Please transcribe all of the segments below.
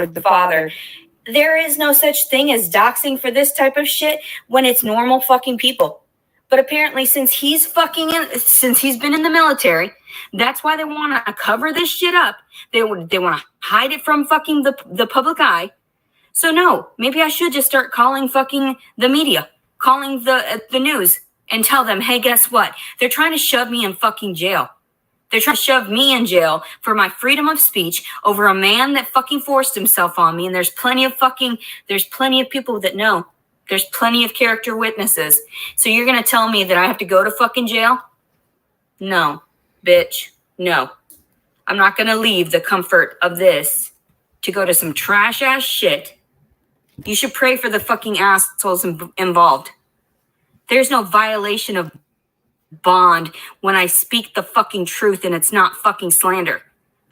the father. There is no such thing as doxing for this type of shit when it's normal fucking people. But apparently, since he's been in the military, that's why they want to cover this shit up. They want to hide it from fucking the public eye. So no, maybe I should just start calling fucking the media, calling the news, and tell them, hey, guess what? They're trying to shove me in fucking jail. They're trying to shove me in jail for my freedom of speech over a man that fucking forced himself on me. And there's plenty of people that know. There's plenty of character witnesses. So you're going to tell me that I have to go to fucking jail? No, bitch. No. I'm not going to leave the comfort of this to go to some trash ass shit. You should pray for the fucking assholes involved. There's no violation of bond when I speak the fucking truth and it's not fucking slander.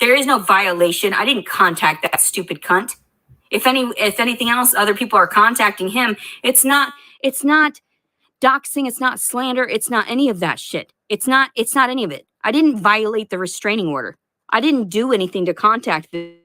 There is no violation. I didn't contact that stupid cunt. If anything else, other people are contacting him. It's not doxing, it's not slander, it's not any of that shit. It's not any of it. I didn't violate the restraining order. I didn't do anything to contact the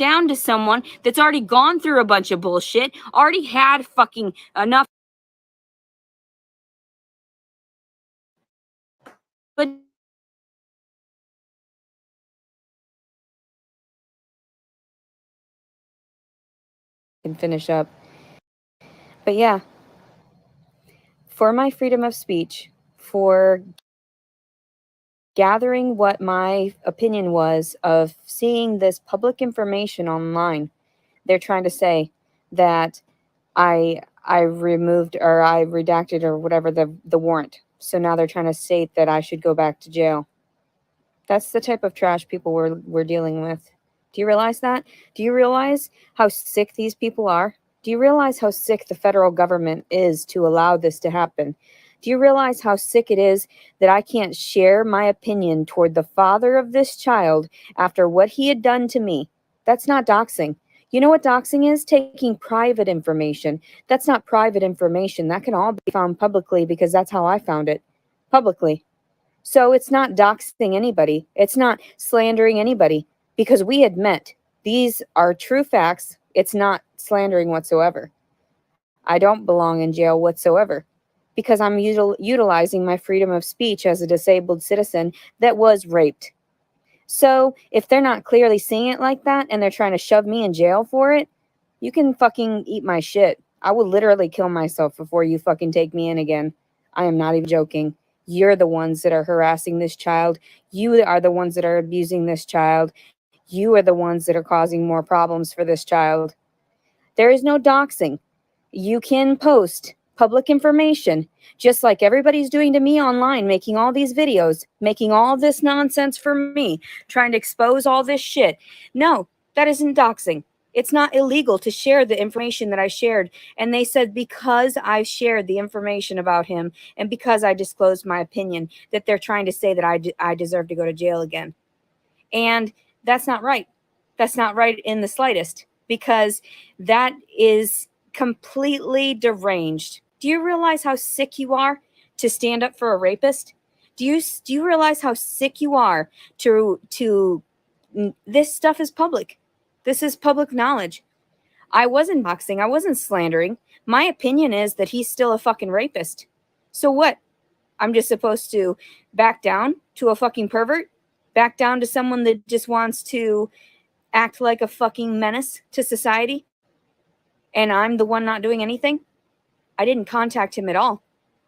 down to someone that's already gone through a bunch of bullshit, already had fucking enough. But can finish up. But yeah, for my freedom of speech, for gathering what my opinion was of seeing this public information online, they're trying to say that I removed or I redacted or whatever the warrant. So now they're trying to state that I should go back to jail. That's the type of trash people we're dealing with. Do you realize that? Do you realize how sick these people are? Do you realize how sick the federal government is to allow this to happen? Do you realize how sick it is that I can't share my opinion toward the father of this child after what he had done to me? That's not doxing. You know what doxing is? Taking private information. That's not private information. That can all be found publicly because that's how I found it. Publicly. So it's not doxing anybody. It's not slandering anybody because we had met. These are true facts. It's not slandering whatsoever. I don't belong in jail whatsoever because I'm utilizing my freedom of speech as a disabled citizen that was raped. So if they're not clearly seeing it like that and they're trying to shove me in jail for it, you can fucking eat my shit. I will literally kill myself before you fucking take me in again. I am not even joking. You're the ones that are harassing this child. You are the ones that are abusing this child. You are the ones that are causing more problems for this child. There is no doxing. You can post public information, just like everybody's doing to me online, making all these videos, making all this nonsense for me, trying to expose all this shit. No, that isn't doxing. It's not illegal to share the information that I shared. And they said because I shared the information about him and because I disclosed my opinion, that they're trying to say that I deserve to go to jail again. And that's not right. That's not right in the slightest, because that is completely deranged. Do you realize how sick you are to stand up for a rapist? Do you realize how sick you are to this stuff is public. This is public knowledge. I wasn't boxing. I wasn't slandering. My opinion is that he's still a fucking rapist. So what? I'm just supposed to back down to a fucking pervert? Back down to someone that just wants to act like a fucking menace to society? And I'm the one not doing anything? I didn't contact him at all.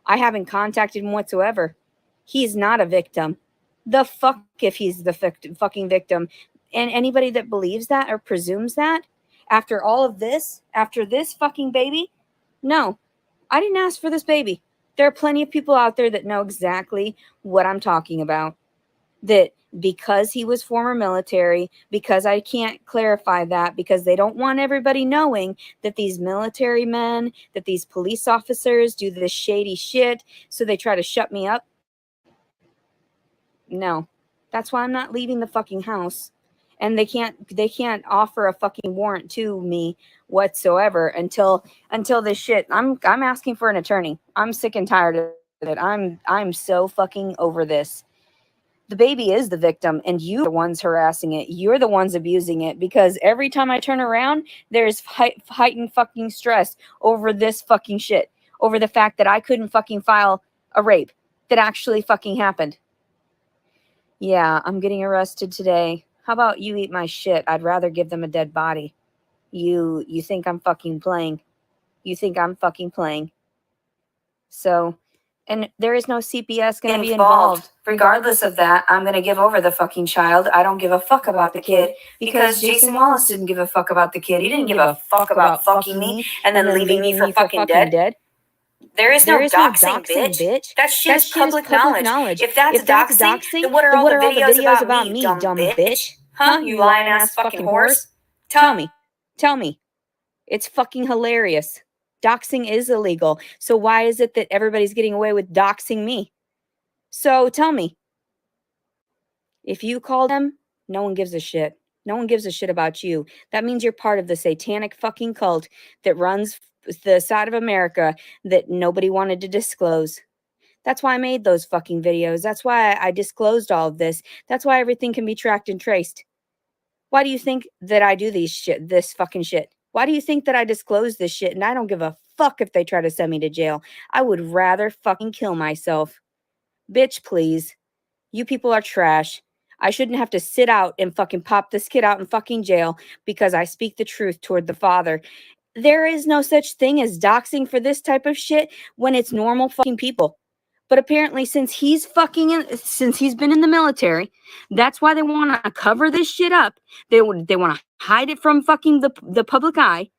I haven't contacted him whatsoever. He's not a victim. The fuck if he's the fucking victim. And anybody that believes that or presumes that after all of this, after this fucking baby, no, I didn't ask for this baby. There are plenty of people out there that know exactly what I'm talking about. That because he was former military, because I can't clarify that, because they don't want everybody knowing that these military men, that these police officers do this shady shit, so they try to shut me up. No, that's why I'm not leaving the fucking house. And they can't offer a fucking warrant to me whatsoever until this shit. I'm asking for an attorney. I'm sick and tired of it. I'm so fucking over this. The baby is the victim and you're the ones harassing it. You're the ones abusing it, because every time I turn around, there's heightened fucking stress over this fucking shit, over the fact that I couldn't fucking file a rape that actually fucking happened. Yeah, I'm getting arrested today. How about you eat my shit? I'd rather give them a dead body. You think I'm fucking playing. You think I'm fucking playing. So, and there is no CPS going to be involved. Regardless of that, I'm going to give over the fucking child. I don't give a fuck about the kid, because Jason Wallace didn't give a fuck about the kid. He didn't give a fuck about fucking me and then leaving me for fucking dead. There is no doxing, bitch. That shit is public knowledge. If that's doxing, then what are all the videos about me, dumb bitch? Huh? You lying ass fucking horse? Tell me. It's fucking hilarious. Doxing is illegal. So why is it that everybody's getting away with doxing me? So tell me. If you call them, no one gives a shit. No one gives a shit about you. That means you're part of the satanic fucking cult that runs the side of America that nobody wanted to disclose. That's why I made those fucking videos. That's why I disclosed all of this. That's why everything can be tracked and traced. Why do you think that I do this fucking shit? Why do you think that I disclose this shit and I don't give a fuck if they try to send me to jail? I would rather fucking kill myself. Bitch, please. You people are trash. I shouldn't have to sit out and fucking pop this kid out in fucking jail because I speak the truth toward the father. There is no such thing as doxing for this type of shit when it's normal fucking people. But apparently, since he's been in the military, that's why they want to cover this shit up. They want to hide it from fucking the public eye.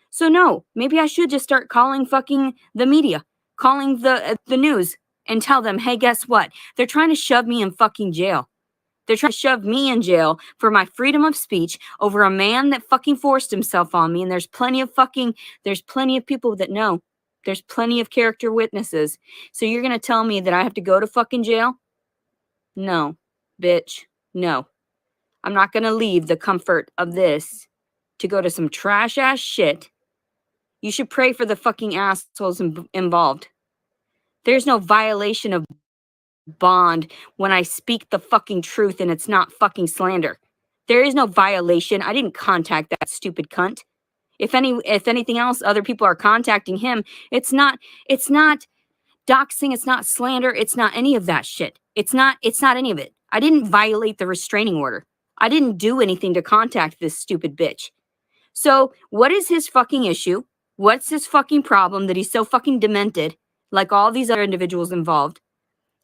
So no, maybe I should just start calling fucking the media, calling the news, and tell them, hey, guess what? They're trying to shove me in fucking jail. They're trying to shove me in jail for my freedom of speech over a man that fucking forced himself on me. And there's plenty of people that know. There's plenty of character witnesses. So you're going to tell me that I have to go to fucking jail? No, bitch. No. I'm not going to leave the comfort of this to go to some trash ass shit. You should pray for the fucking assholes involved. There's no violation of bond when I speak the fucking truth and it's not fucking slander. There is no violation. I didn't contact that stupid cunt. If anything else, other people are contacting him. It's not doxing, it's not slander, it's not any of that shit. It's not any of it. I didn't violate the restraining order. I didn't do anything to contact this stupid bitch. So, what is his fucking issue? What's his fucking problem that he's so fucking demented, like all these other individuals involved?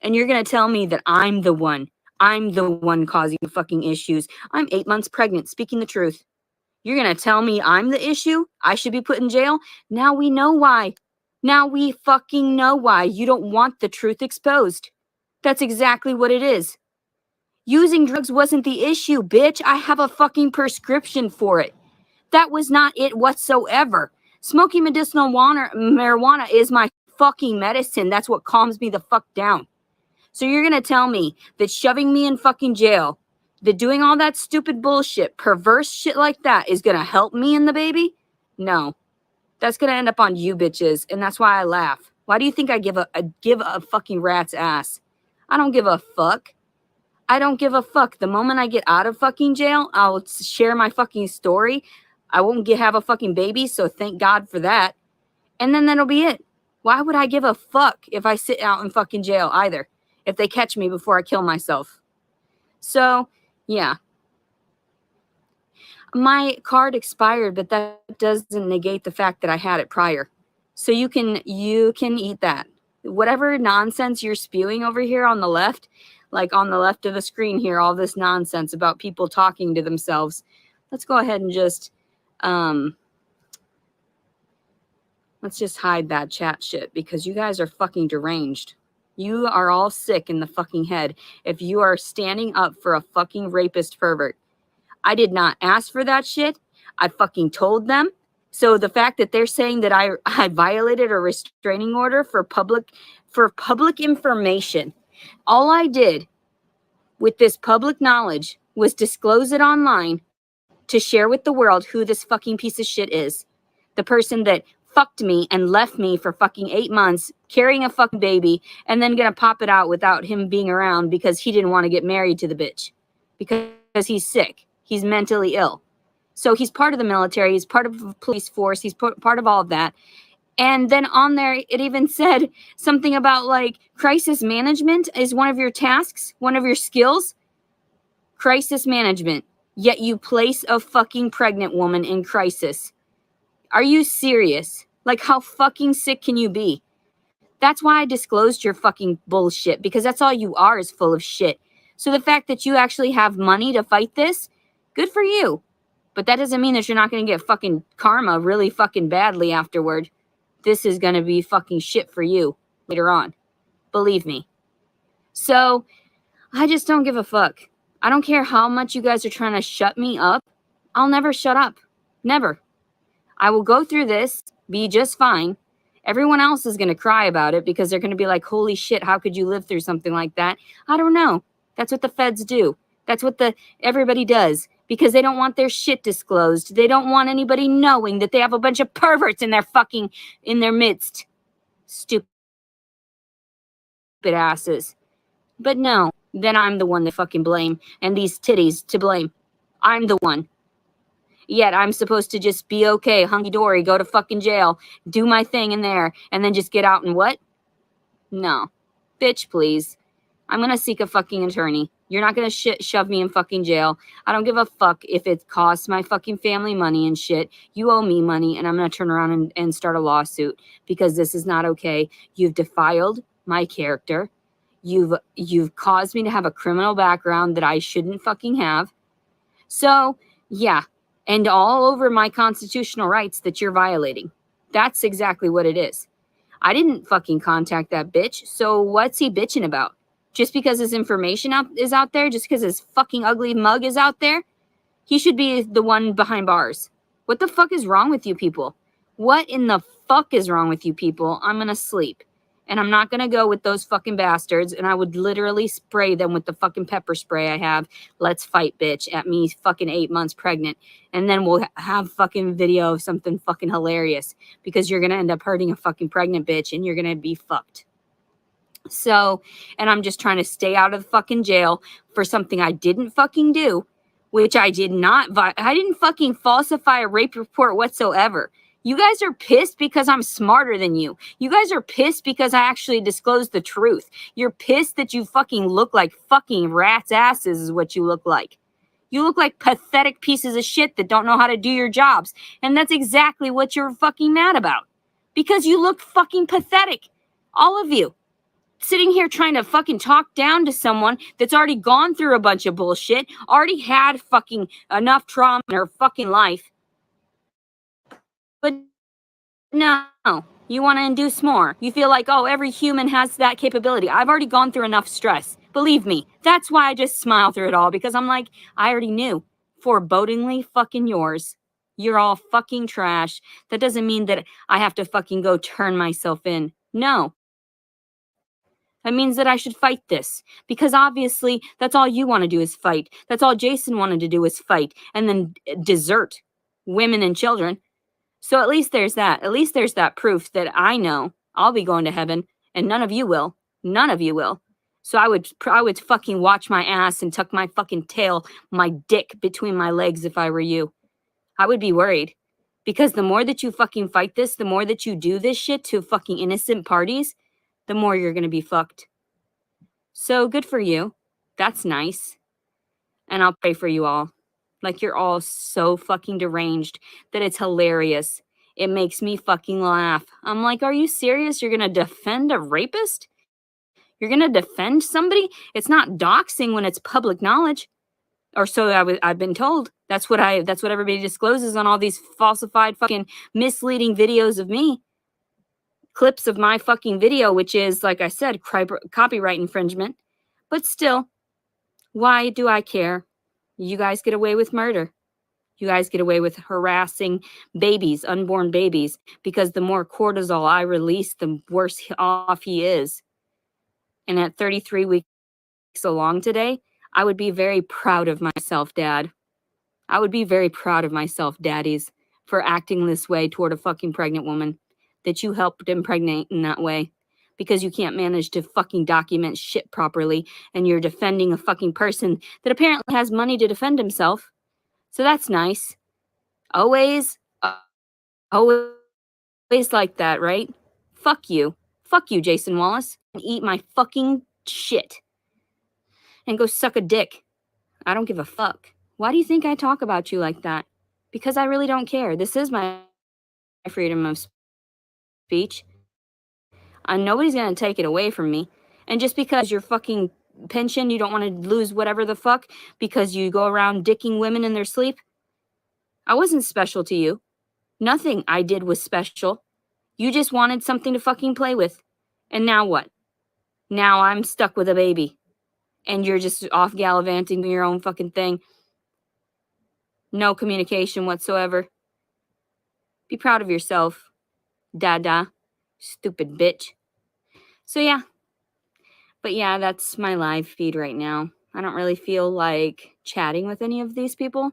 And you're going to tell me that I'm the one causing the fucking issues. I'm 8 months pregnant, speaking the truth. You're going to tell me I'm the issue? I should be put in jail? Now we know why. Now we fucking know why. You don't want the truth exposed. That's exactly what it is. Using drugs wasn't the issue, bitch. I have a fucking prescription for it. That was not it whatsoever. Smoking medicinal marijuana is my fucking medicine. That's what calms me the fuck down. So you're going to tell me that shoving me in fucking jail, that doing all that stupid bullshit, perverse shit like that is going to help me and the baby? No. That's going to end up on you bitches, and that's why I laugh. Why do you think I give a fucking rat's ass? I don't give a fuck. I don't give a fuck. The moment I get out of fucking jail, I'll share my fucking story. I won't have a fucking baby, so thank God for that. And then that'll be it. Why would I give a fuck if I sit out in fucking jail either? If they catch me before I kill myself. So, yeah. My card expired, but that doesn't negate the fact that I had it prior. So you can eat that. Whatever nonsense you're spewing over here on the left, like on the left of the screen here, all this nonsense about people talking to themselves. Let's go ahead and just let's just hide that chat shit because you guys are fucking deranged. You are all sick in the fucking head if you are standing up for a fucking rapist pervert. I did not ask for that shit. I fucking told them. So the fact that they're saying that I violated a restraining order for public information, all I did with this public knowledge was disclose it online to share with the world who this fucking piece of shit is. The person that fucked me and left me for fucking 8 months carrying a fucking baby and then gonna pop it out without him being around because he didn't want to get married to the bitch because he's sick. He's mentally ill. So he's part of the military. He's part of the police force. He's part of all of that. And then on there, it even said something about like crisis management is one of your tasks, one of your skills. Crisis management. Yet you place a fucking pregnant woman in crisis. Are you serious? Like, how fucking sick can you be? That's why I disclosed your fucking bullshit, because that's all you are, is full of shit. So the fact that you actually have money to fight this, good for you. But that doesn't mean that you're not going to get fucking karma really fucking badly afterward. This is going to be fucking shit for you later on. Believe me. So, I just don't give a fuck. I don't care how much you guys are trying to shut me up. I'll never shut up. Never. I will go through this, be just fine. Everyone else is going to cry about it because they're going to be like, holy shit, how could you live through something like that? I don't know. That's what the feds do. That's what everybody does because they don't want their shit disclosed. They don't want anybody knowing that they have a bunch of perverts in their midst. Stupid asses. But no, then I'm the one to fucking blame and these titties to blame. I'm the one. Yet I'm supposed to just be okay, hunky-dory, go to fucking jail, do my thing in there, and then just get out and what? No. Bitch, please. I'm gonna seek a fucking attorney. You're not gonna shove me in fucking jail. I don't give a fuck if it costs my fucking family money and shit. You owe me money, and I'm gonna turn around and start a lawsuit because this is not okay. You've defiled my character. You've caused me to have a criminal background that I shouldn't fucking have. So, yeah, and all over my constitutional rights that you're violating. That's exactly what it is. I didn't fucking contact that bitch, so what's he bitching about? Just because his information is out there? Just because his fucking ugly mug is out there? He should be the one behind bars. What the fuck is wrong with you people? What in the fuck is wrong with you people? I'm gonna sleep. And I'm not gonna go with those fucking bastards, and I would literally spray them with the fucking pepper spray I have. Let's fight, bitch, at me fucking 8 months pregnant. And then we'll have fucking video of something fucking hilarious because you're gonna end up hurting a fucking pregnant bitch and you're gonna be fucked. So, and I'm just trying to stay out of the fucking jail for something I didn't fucking do, which I did not, I didn't fucking falsify a rape report whatsoever. You guys are pissed because I'm smarter than you. You guys are pissed because I actually disclosed the truth. You're pissed that you fucking look like fucking rats' asses is what you look like. You look like pathetic pieces of shit that don't know how to do your jobs. And that's exactly what you're fucking mad about. Because you look fucking pathetic. All of you. Sitting here trying to fucking talk down to someone that's already gone through a bunch of bullshit, already had fucking enough trauma in her fucking life. But no, you want to induce more. You feel like, oh, every human has that capability. I've already gone through enough stress. Believe me, that's why I just smile through it all, because I'm like, I already knew. Forebodingly fucking yours. You're all fucking trash. That doesn't mean that I have to fucking go turn myself in. No. That means that I should fight this, because obviously that's all you want to do is fight. That's all Jason wanted to do is fight and then desert women and children. So at least there's that. At least there's that proof that I know I'll be going to heaven and none of you will. None of you will. So I would fucking watch my ass and tuck my fucking tail, my dick between my legs if I were you. I would be worried, because the more that you fucking fight this, the more that you do this shit to fucking innocent parties, the more you're going to be fucked. So good for you. That's nice. And I'll pray for you all. Like, you're all so fucking deranged that it's hilarious. It makes me fucking laugh. I'm like, are you serious? You're going to defend a rapist? You're going to defend somebody? It's not doxing when it's public knowledge. Or so I've been told. That's what everybody discloses on all these falsified fucking misleading videos of me. Clips of my fucking video, which is, like I said, copyright infringement. But still, why do I care? You guys get away with murder. You guys get away with harassing babies, unborn babies, because the more cortisol I release, the worse off he is. And at 33 weeks along today, I would be very proud of myself, Dad. I would be very proud of myself, daddies, for acting this way toward a fucking pregnant woman that you helped impregnate in that way, because you can't manage to fucking document shit properly, and you're defending a fucking person that apparently has money to defend himself. So that's nice. Always like that, right? Fuck you. Fuck you, Jason Wallace. And eat my fucking shit. And go suck a dick. I don't give a fuck. Why do you think I talk about you like that? Because I really don't care. This is my freedom of speech. Nobody's going to take it away from me. And just because your fucking pension, you don't want to lose whatever the fuck because you go around dicking women in their sleep. I wasn't special to you. Nothing I did was special. You just wanted something to fucking play with. And now what? Now I'm stuck with a baby. And you're just off gallivanting your own fucking thing. No communication whatsoever. Be proud of yourself, Dada. Stupid bitch. So yeah. But yeah, that's my live feed right now. I don't really feel like chatting with any of these people.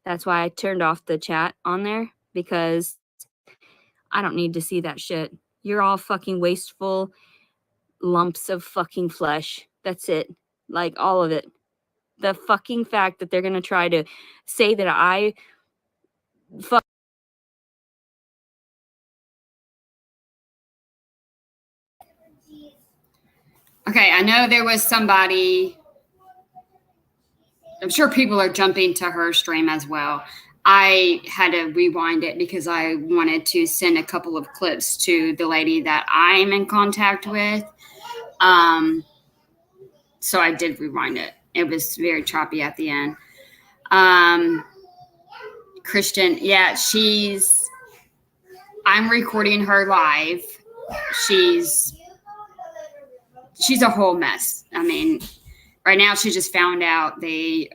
That's why I turned off the chat on there, because I don't need to see that shit. You're all fucking wasteful lumps of fucking flesh. That's it. Like, all of it. The fucking fact that they're going to try to say that I fuck. Okay, I know there was somebody. I'm sure people are jumping to her stream as well. I had to rewind it because I wanted to send a couple of clips to the lady that I'm in contact with. So I did rewind it. It was very choppy at the end. Christian, yeah, I'm recording her live. She's a whole mess. I mean, right now she just found out they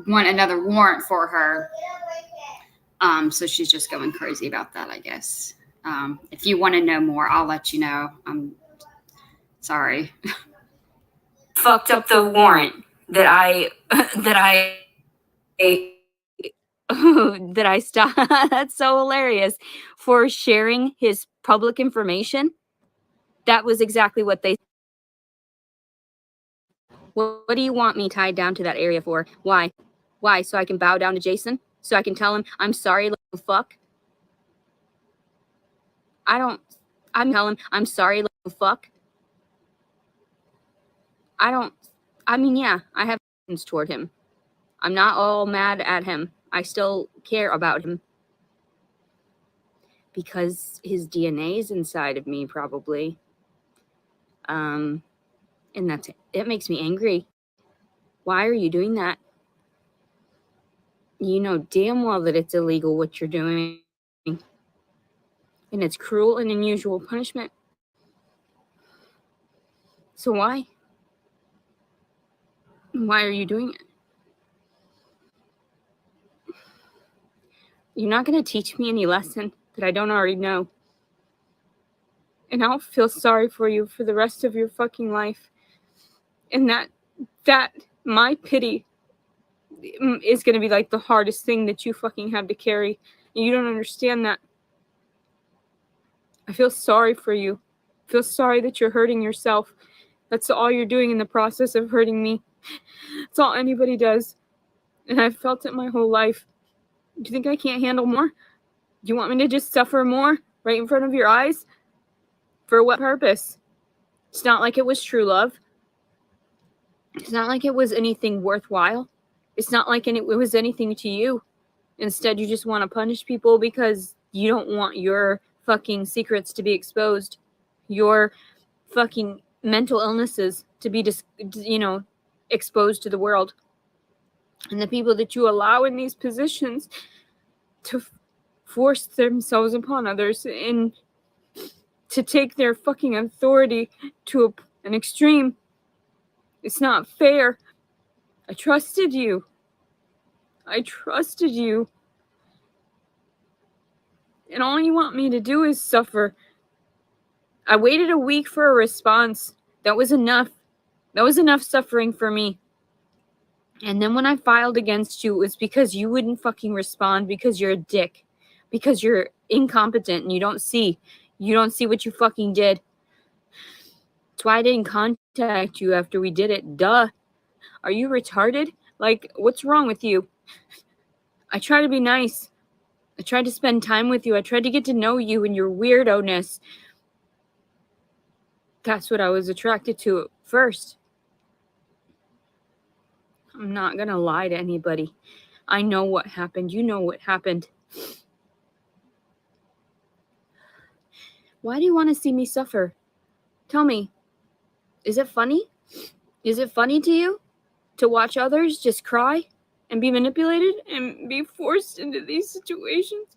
want another warrant for her. So she's just going crazy about that, I guess. If you want to know more, I'll let you know. I'm sorry. Fucked up the warrant that I stopped. That's so hilarious, for sharing his public information. That was exactly what they. What do you want me tied down to that area for? Why? So I can bow down to Jason? So I can tell him I'm sorry, little fuck? I'm telling him I'm sorry, little fuck. I mean, yeah, I have feelings toward him. I'm not all mad at him. I still care about him. Because his DNA is inside of me, probably. And it makes me angry. Why are you doing that? You know damn well that it's illegal what you're doing. And it's cruel and unusual punishment. So why? Why are you doing it? You're not going to teach me any lesson that I don't already know. And I'll feel sorry for you for the rest of your fucking life. And that my pity is going to be like the hardest thing that you fucking have to carry. And you don't understand that. I feel sorry for you. I feel sorry that you're hurting yourself. That's all you're doing in the process of hurting me. That's all anybody does. And I've felt it my whole life. Do you think I can't handle more? Do you want me to just suffer more right in front of your eyes? For what purpose? It's not like it was true love. It's not like it was anything worthwhile. It's not like it was anything to you. Instead, you just want to punish people because you don't want your fucking secrets to be exposed. Your fucking mental illnesses to be exposed to the world. And the people that you allow in these positions to force themselves upon others and to take their fucking authority to an extreme. It's not fair. I trusted you. And all you want me to do is suffer. I waited a week for a response. That was enough. That was enough suffering for me. And then when I filed against you, it was because you wouldn't fucking respond, because you're a dick. Because you're incompetent and you don't see what you fucking did. That's why I didn't contact you after we did it. Duh. Are you retarded? Like, what's wrong with you? I try to be nice. I tried to spend time with you. I tried to get to know you and your weirdo-ness. That's what I was attracted to at first. I'm not gonna lie to anybody. I know what happened. You know what happened. Why do you want to see me suffer? Tell me. Is it funny? Is it funny to you to watch others just cry and be manipulated and be forced into these situations?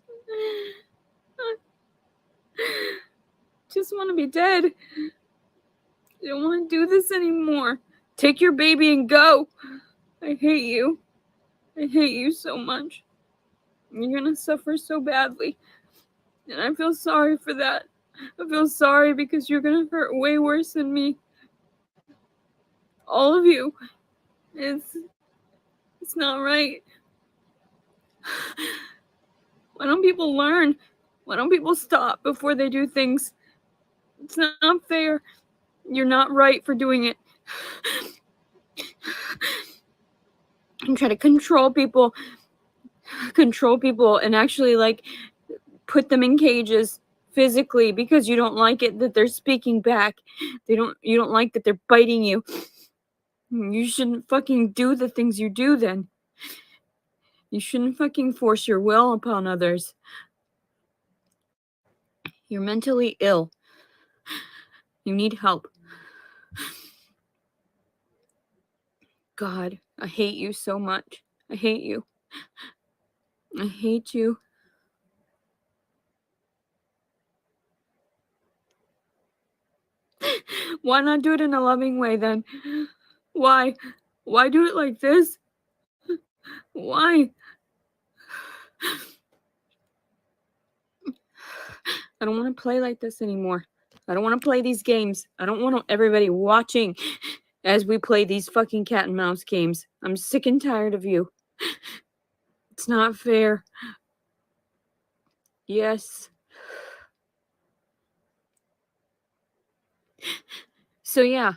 Just want to be dead. I don't want to do this anymore. Take your baby and go. I hate you. I hate you so much. You're gonna suffer so badly. And I feel sorry for that. I feel sorry because you're gonna hurt way worse than me. All of you. It's not right. Why don't people learn? Why don't people stop before they do things? It's not fair. You're not right for doing it. and try to control people and actually like put them in cages physically because you don't like it that they're speaking back. You don't like that they're biting you. You shouldn't fucking do the things you do then. You shouldn't fucking force your will upon others. You're mentally ill. You need help. God, I hate you so much. I hate you. I hate you. Why not do it in a loving way then? Why? Why do it like this? Why? I don't want to play like this anymore. I don't want to play these games. I don't want everybody watching as we play these fucking cat and mouse games. I'm sick and tired of you. It's not fair. Yes. So yeah,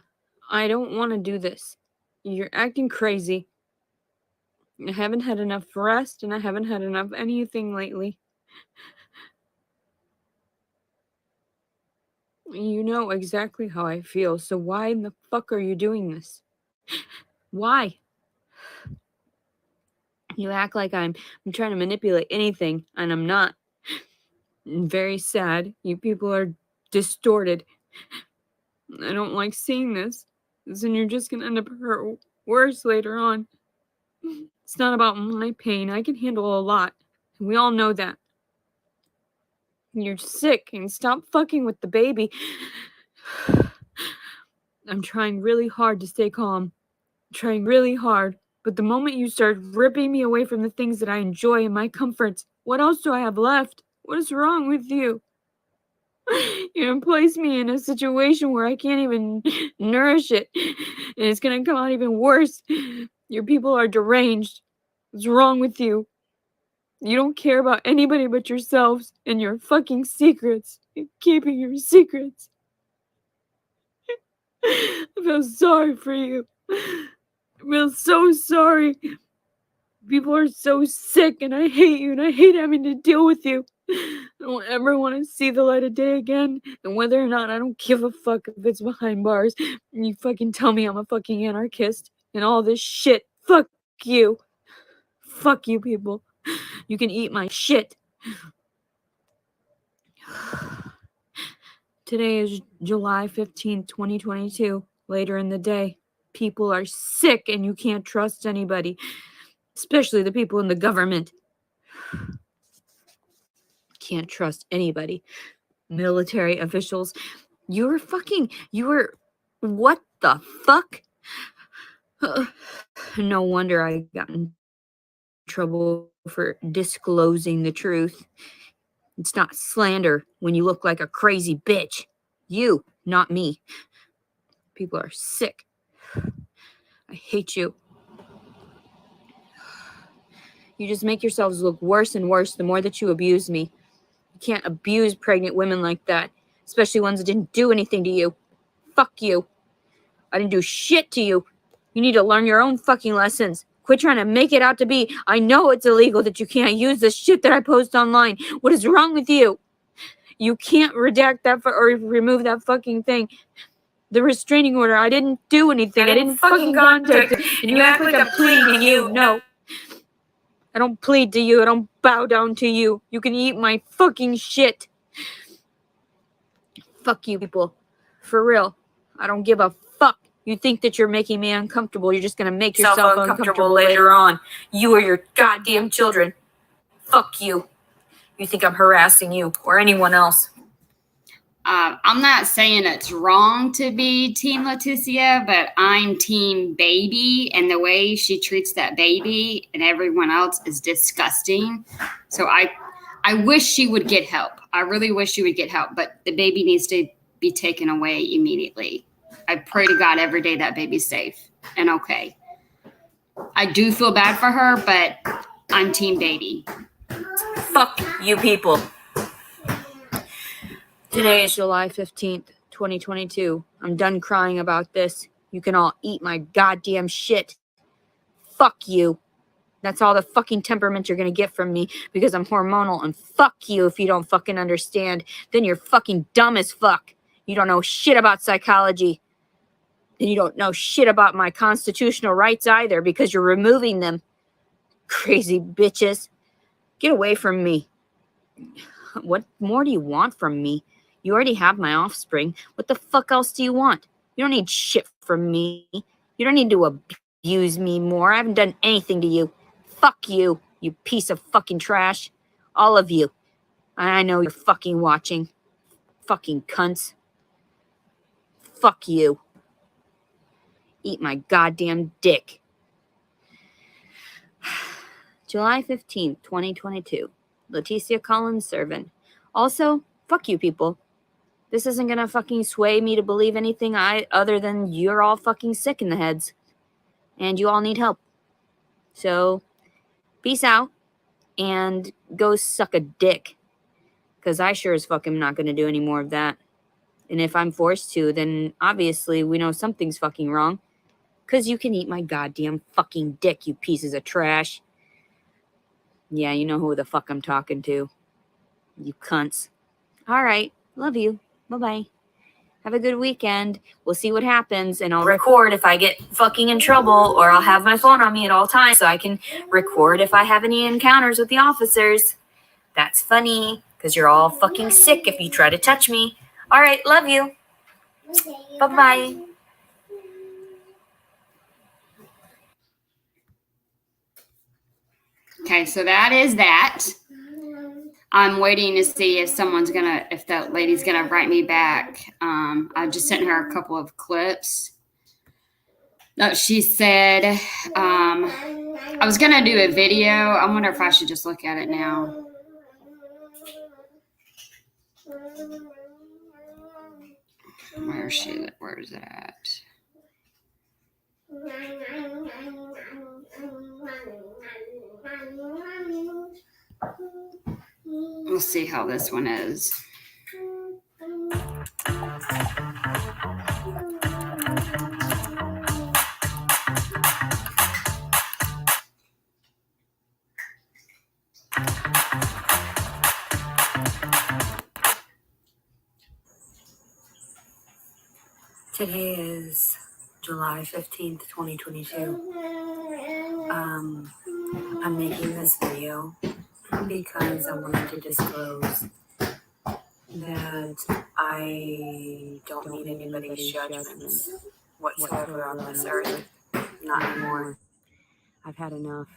I don't want to do this. You're acting crazy. I haven't had enough rest and I haven't had enough anything lately. You know exactly how I feel, so why in the fuck are you doing this? Why? You act like I'm trying to manipulate anything, and I'm not. I'm very sad. You people are distorted. I don't like seeing this. Then you're just gonna end up hurt worse later on. It's not about my pain. I can handle a lot. We all know that. You're sick, and stop fucking with the baby. I'm trying really hard to stay calm. Trying really hard. But the moment you start ripping me away from the things that I enjoy and my comforts, what else do I have left? What is wrong with you? You place me in a situation where I can't even nourish it. And it's gonna come out even worse. Your people are deranged. What's wrong with you? You don't care about anybody but yourselves and your fucking secrets. You're keeping your secrets. I feel sorry for you. I feel so sorry. People are so sick and I hate you and I hate having to deal with you. I don't ever want to see the light of day again. And whether or not, I don't give a fuck if it's behind bars. You fucking tell me I'm a fucking anarchist and all this shit. Fuck you. Fuck you people. You can eat my shit. Today is July 15th, 2022. Later in the day. People are sick and you can't trust anybody. Especially the people in the government. Can't trust anybody. Military officials. You were, what the fuck? No wonder I got in trouble for disclosing the truth. It's not slander when you look like a crazy bitch. You, not me. People are sick. I hate you. You just make yourselves look worse and worse the more that you abuse me. You can't abuse pregnant women like that, especially ones that didn't do anything to you. Fuck you. I didn't do shit to you. You need to learn your own fucking lessons. Quit trying to make it out to be, I know it's illegal that you can't use the shit that I post online. What is wrong with you? You can't redact that or remove that fucking thing. The restraining order, I didn't do anything. I didn't fucking contact it. And you act like I'm pleading to you. No. I don't plead to you. I don't bow down to you. You can eat my fucking shit. Fuck you people. For real. I don't give a fuck. You think that you're making me uncomfortable. You're just gonna make yourself uncomfortable later on. You or your goddamn children. Fuck you. You think I'm harassing you or anyone else. I'm not saying it's wrong to be Team Leticia, but I'm Team Baby, and the way she treats that baby and everyone else is disgusting. So I wish she would get help. I really wish she would get help, but the baby needs to be taken away immediately. I pray to God every day that baby's safe and okay. I do feel bad for her, but I'm Team Baby. Fuck you people. Today is July 15th, 2022. I'm done crying about this. You can all eat my goddamn shit. fuck you. That's all the fucking temperament you're gonna get from me because I'm hormonal, and fuck you if you don't fucking understand. Then you're fucking dumb as fuck. You don't know shit about psychology. And you don't know shit about my constitutional rights either because you're removing them. Crazy bitches. Get away from me. What more do you want from me? You already have my offspring. What the fuck else do you want? You don't need shit from me. You don't need to abuse me more. I haven't done anything to you. Fuck you, you piece of fucking trash. All of you. I know you're fucking watching. Fucking cunts. Fuck you. Eat my goddamn dick. July 15th, 2022. Leticia Collins Servant. Also, fuck you people. This isn't gonna fucking sway me to believe anything other than you're all fucking sick in the heads. And you all need help. So, peace out. And go suck a dick. Because I sure as fuck am not gonna do any more of that. And if I'm forced to, then obviously we know something's fucking wrong. Because you can eat my goddamn fucking dick, you pieces of trash. Yeah, you know who the fuck I'm talking to. You cunts. Alright, love you. Bye-bye. Have a good weekend. We'll see what happens, and I'll record if I get fucking in trouble, or I'll have my phone on me at all times so I can record if I have any encounters with the officers. That's funny, because you're all fucking sick if you try to touch me. Alright, love you. Bye-bye. Okay, so that is that. I'm waiting to see if if that lady's gonna write me back. I just sent her a couple of clips. No, she said, I was gonna do a video. I wonder if I should just look at it now. Where is it at? We'll see how this one is. Today is July 15th, 2022. I'm making this video because I wanted to disclose that I don't need anybody's judgments whatsoever on this earth. Not anymore. I've had enough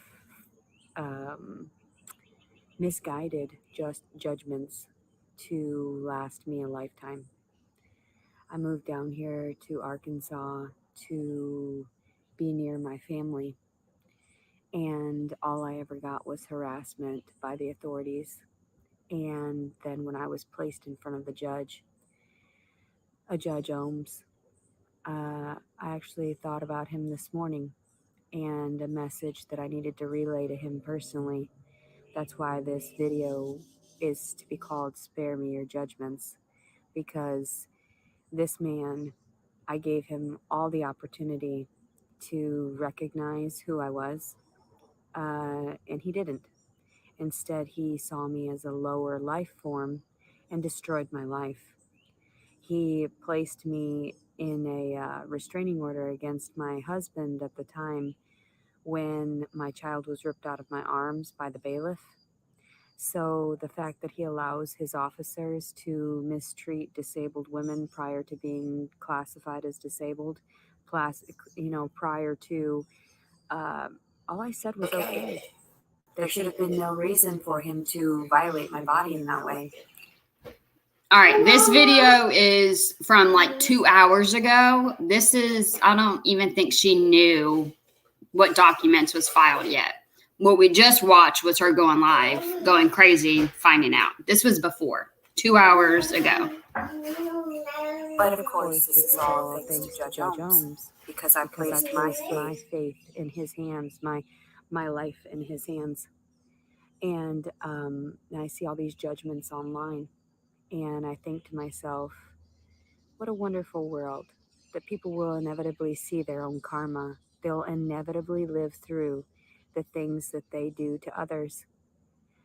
misguided judgments to last me a lifetime. I moved down here to Arkansas to be near my family, and all I ever got was harassment by the authorities. And then when I was placed in front of a Judge Ohms, I actually thought about him this morning and a message that I needed to relay to him personally. That's why this video is to be called Spare Me Your Judgments, because this man, I gave him all the opportunity to recognize who I was, and he didn't. Instead, he saw me as a lower life form and destroyed my life. He placed me in a restraining order against my husband at the time when my child was ripped out of my arms by the bailiff. So the fact that he allows his officers to mistreat disabled women prior to being classified as disabled, prior to, all I said was okay. There should have been no reason for him to violate my body in that way. All right, this video is from like 2 hours ago. I don't even think she knew what documents was filed yet. What we just watched was her going live, going crazy, finding out. This was before, 2 hours ago. But of course, this is all thanks to Judge Ohms, because I placed my faith in his hands, my life in his hands. And I see all these judgments online, and I think to myself, what a wonderful world. that people will inevitably see their own karma. They'll inevitably live through the things that they do to others.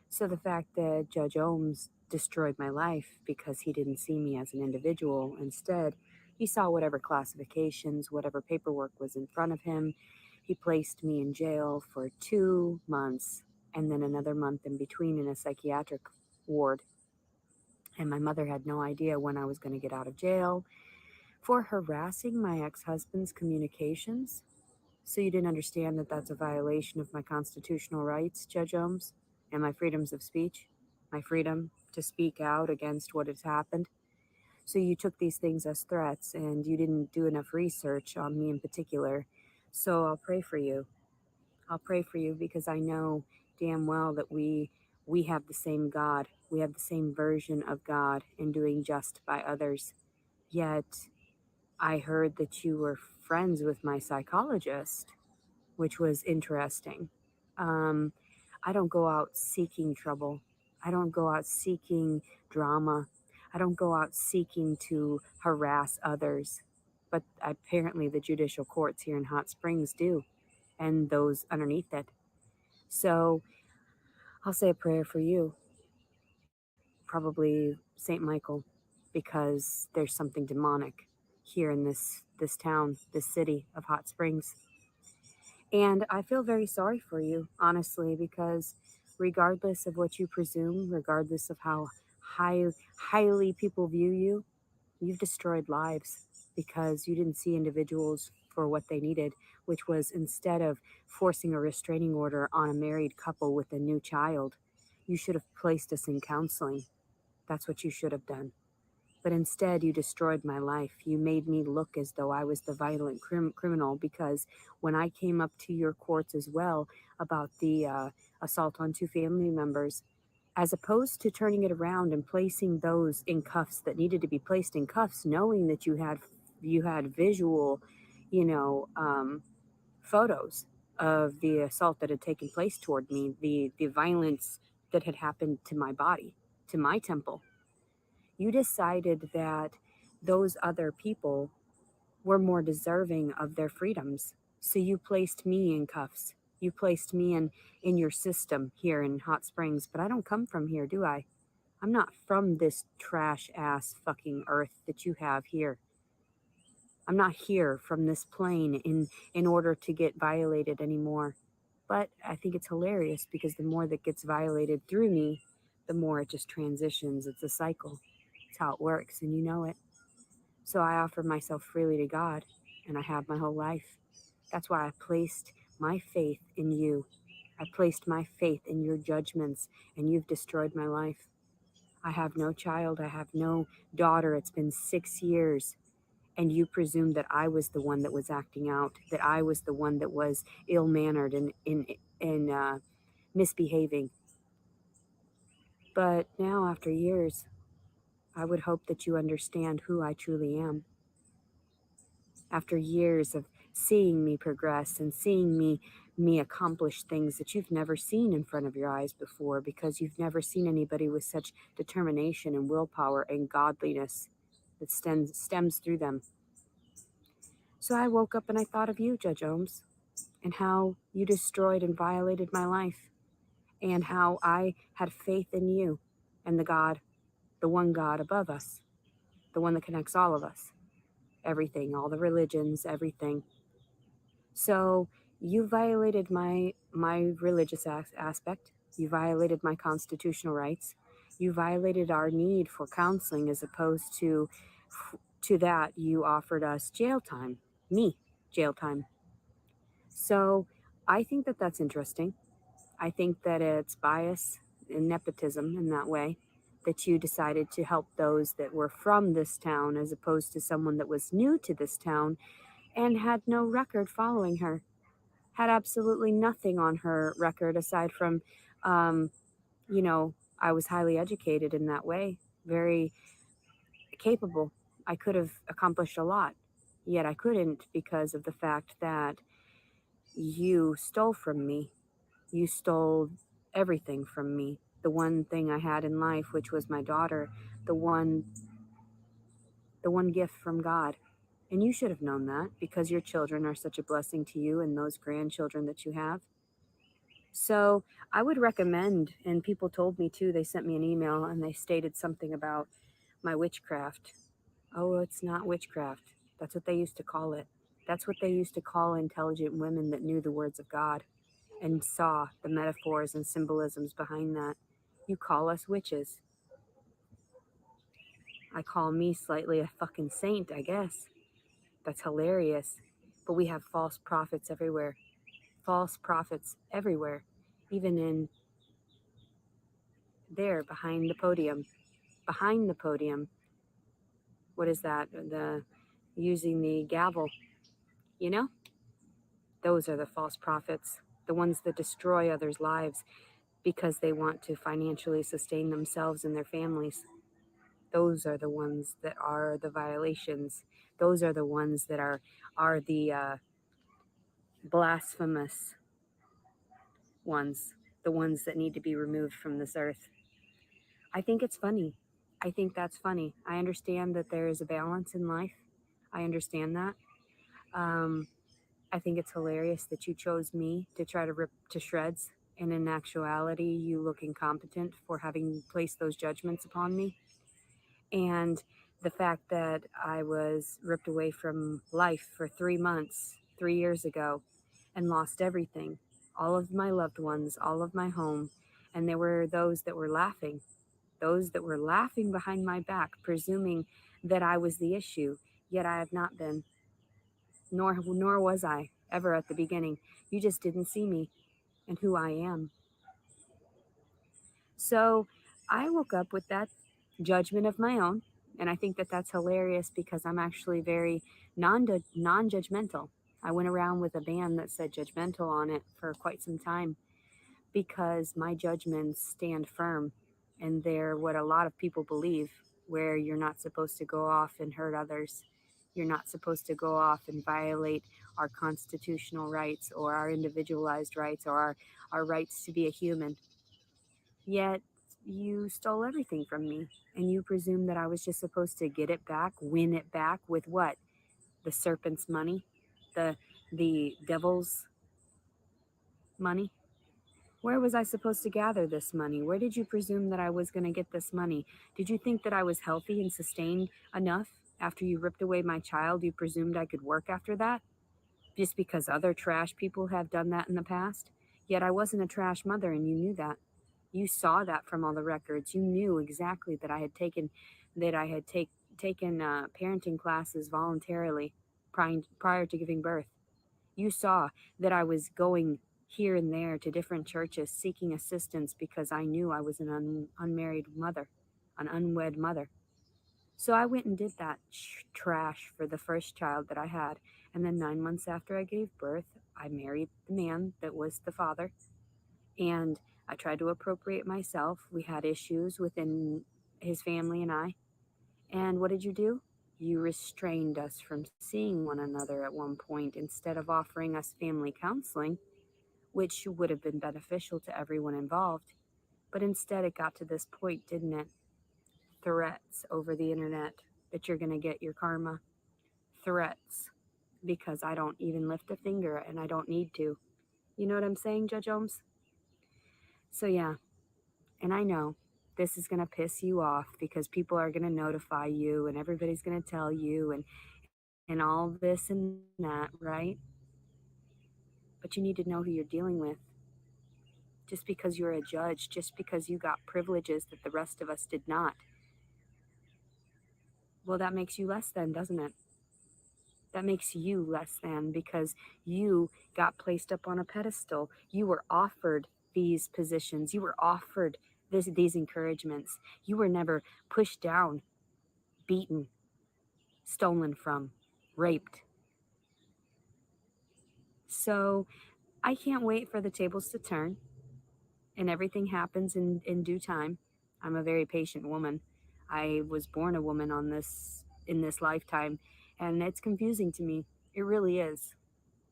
So the fact that Judge Ohms destroyed my life because he didn't see me as an individual, instead, he saw whatever classifications, whatever paperwork was in front of him. He placed me in jail for 2 months and then another month in between in a psychiatric ward. And my mother had no idea when I was going to get out of jail for harassing my ex-husband's communications. So you didn't understand that that's a violation of my constitutional rights, Judge Ohms, and my freedoms of speech, my freedom to speak out against what has happened. So you took these things as threats, and you didn't do enough research on me in particular. So I'll pray for you. I'll pray for you because I know damn well that we have the same God. We have the same version of God in doing just by others. Yet I heard that you were friends with my psychologist, which was interesting. I don't go out seeking trouble. I don't go out seeking drama. I don't go out seeking to harass others. But apparently the judicial courts here in Hot Springs do, and those underneath it. So I'll say a prayer for you, probably St. Michael, because there's something demonic here in this town, this city of Hot Springs. And I feel very sorry for you, honestly, because regardless of what you presume, regardless of how highly people view you, you've destroyed lives because you didn't see individuals for what they needed, which was instead of forcing a restraining order on a married couple with a new child, you should have placed us in counseling. That's what you should have done. But instead, you destroyed my life. You made me look as though I was the violent criminal because when I came up to your courts as well about the assault on 2 family members, as opposed to turning it around and placing those in cuffs that needed to be placed in cuffs, knowing that you had visual, photos of the assault that had taken place toward me, the violence that had happened to my body, to my temple. You decided that those other people were more deserving of their freedoms. So you placed me in cuffs. You placed me in your system here in Hot Springs. But I don't come from here, do I? I'm not from this trash ass fucking earth that you have here. I'm not here from this plane in order to get violated anymore. But I think it's hilarious because the more that gets violated through me, the more it just transitions. It's a cycle. It's how it works, and you know it. So I offer myself freely to God, and I have my whole life. That's why I placed my faith in you. I placed my faith in your judgments, and you've destroyed my life. I have no child. I have no daughter. It's been 6 years, and you presumed that I was the one that was acting out, that I was the one that was ill-mannered and misbehaving. But now, after years, I would hope that you understand who I truly am. After years of seeing me progress and seeing me accomplish things that you've never seen in front of your eyes before, because you've never seen anybody with such determination and willpower and godliness that stems through them. So I woke up and I thought of you, Judge Ohms, and how you destroyed and violated my life, and how I had faith in you and the one God above us, the one that connects all of us, everything, all the religions, everything. So you violated my religious aspect. You violated my constitutional rights. You violated our need for counseling, as opposed to that you offered us jail time, jail time. So I think that that's interesting. I think that it's bias and nepotism in that way, that you decided to help those that were from this town as opposed to someone that was new to this town and had no record following her, had absolutely nothing on her record aside from, I was highly educated in that way, very capable. I could have accomplished a lot, yet I couldn't because of the fact that you stole from me. You stole everything from me. The one thing I had in life, which was my daughter, the one gift from God. And you should have known that because your children are such a blessing to you and those grandchildren that you have. So I would recommend, and people told me too, they sent me an email and they stated something about my witchcraft. Oh, it's not witchcraft. That's what they used to call it. That's what they used to call intelligent women that knew the words of God and saw the metaphors and symbolisms behind that. You call us witches. I call me slightly a fucking saint, I guess. That's hilarious. But we have false prophets everywhere. False prophets everywhere. Even in there behind the podium. Behind the podium. What is that? The using the gavel. You know? Those are the false prophets. The ones that destroy others' lives because they want to financially sustain themselves and their families. Those are the ones that are the violations. Those are the ones that are the blasphemous ones, the ones that need to be removed from this earth. I think it's funny. I think that's funny. I understand that there is a balance in life. I understand that. I think it's hilarious that you chose me to try to rip to shreds. And in actuality, you look incompetent for having placed those judgments upon me. And the fact that I was ripped away from life for 3 months, 3 years ago, and lost everything, all of my loved ones, all of my home. And there were those that were laughing behind my back, presuming that I was the issue. Yet I have not been, nor was I ever at the beginning. You just didn't see me and who I am. So I woke up with that judgment of my own. And I think that that's hilarious because I'm actually very non-judgmental. I went around with a band that said judgmental on it for quite some time because my judgments stand firm and they're what a lot of people believe, where you're not supposed to go off and hurt others. You're not supposed to go off and violate our constitutional rights or our individualized rights or our rights to be a human. Yet you stole everything from me and you presumed that I was just supposed to get it back, win it back with what? The serpent's money? The devil's money? Where was I supposed to gather this money? Where did you presume that I was going to get this money? Did you think that I was healthy and sustained enough after you ripped away my child? You presumed I could work after that? Just because other trash people have done that in the past? Yet I wasn't a trash mother and you knew that. You saw that from all the records. You knew exactly that I had taken parenting classes voluntarily prior to giving birth. You saw that I was going here and there to different churches seeking assistance because I knew I was an unmarried mother, an unwed mother. So I went and did that trash for the first child that I had. And then 9 months after I gave birth, I married the man that was the father. And I tried to appropriate myself. We had issues within his family and I. And what did you do? You restrained us from seeing one another at one point instead of offering us family counseling, which would have been beneficial to everyone involved. But instead it got to this point, didn't it? Threats over the internet that you're going to get your karma. Threats. Because I don't even lift a finger and I don't need to. You know what I'm saying, Judge Ohms? So yeah, and I know this is going to piss you off because people are going to notify you and everybody's going to tell you and all this and that, right? But you need to know who you're dealing with. Just because you're a judge, just because you got privileges that the rest of us did not, well, that makes you less than, doesn't it? That makes you less than because you got placed up on a pedestal. You were offered these positions. You were offered these encouragements. You were never pushed down, beaten, stolen from, raped. So I can't wait for the tables to turn and everything happens in due time. I'm a very patient woman. I was born a woman in this lifetime, and it's confusing to me. It really is.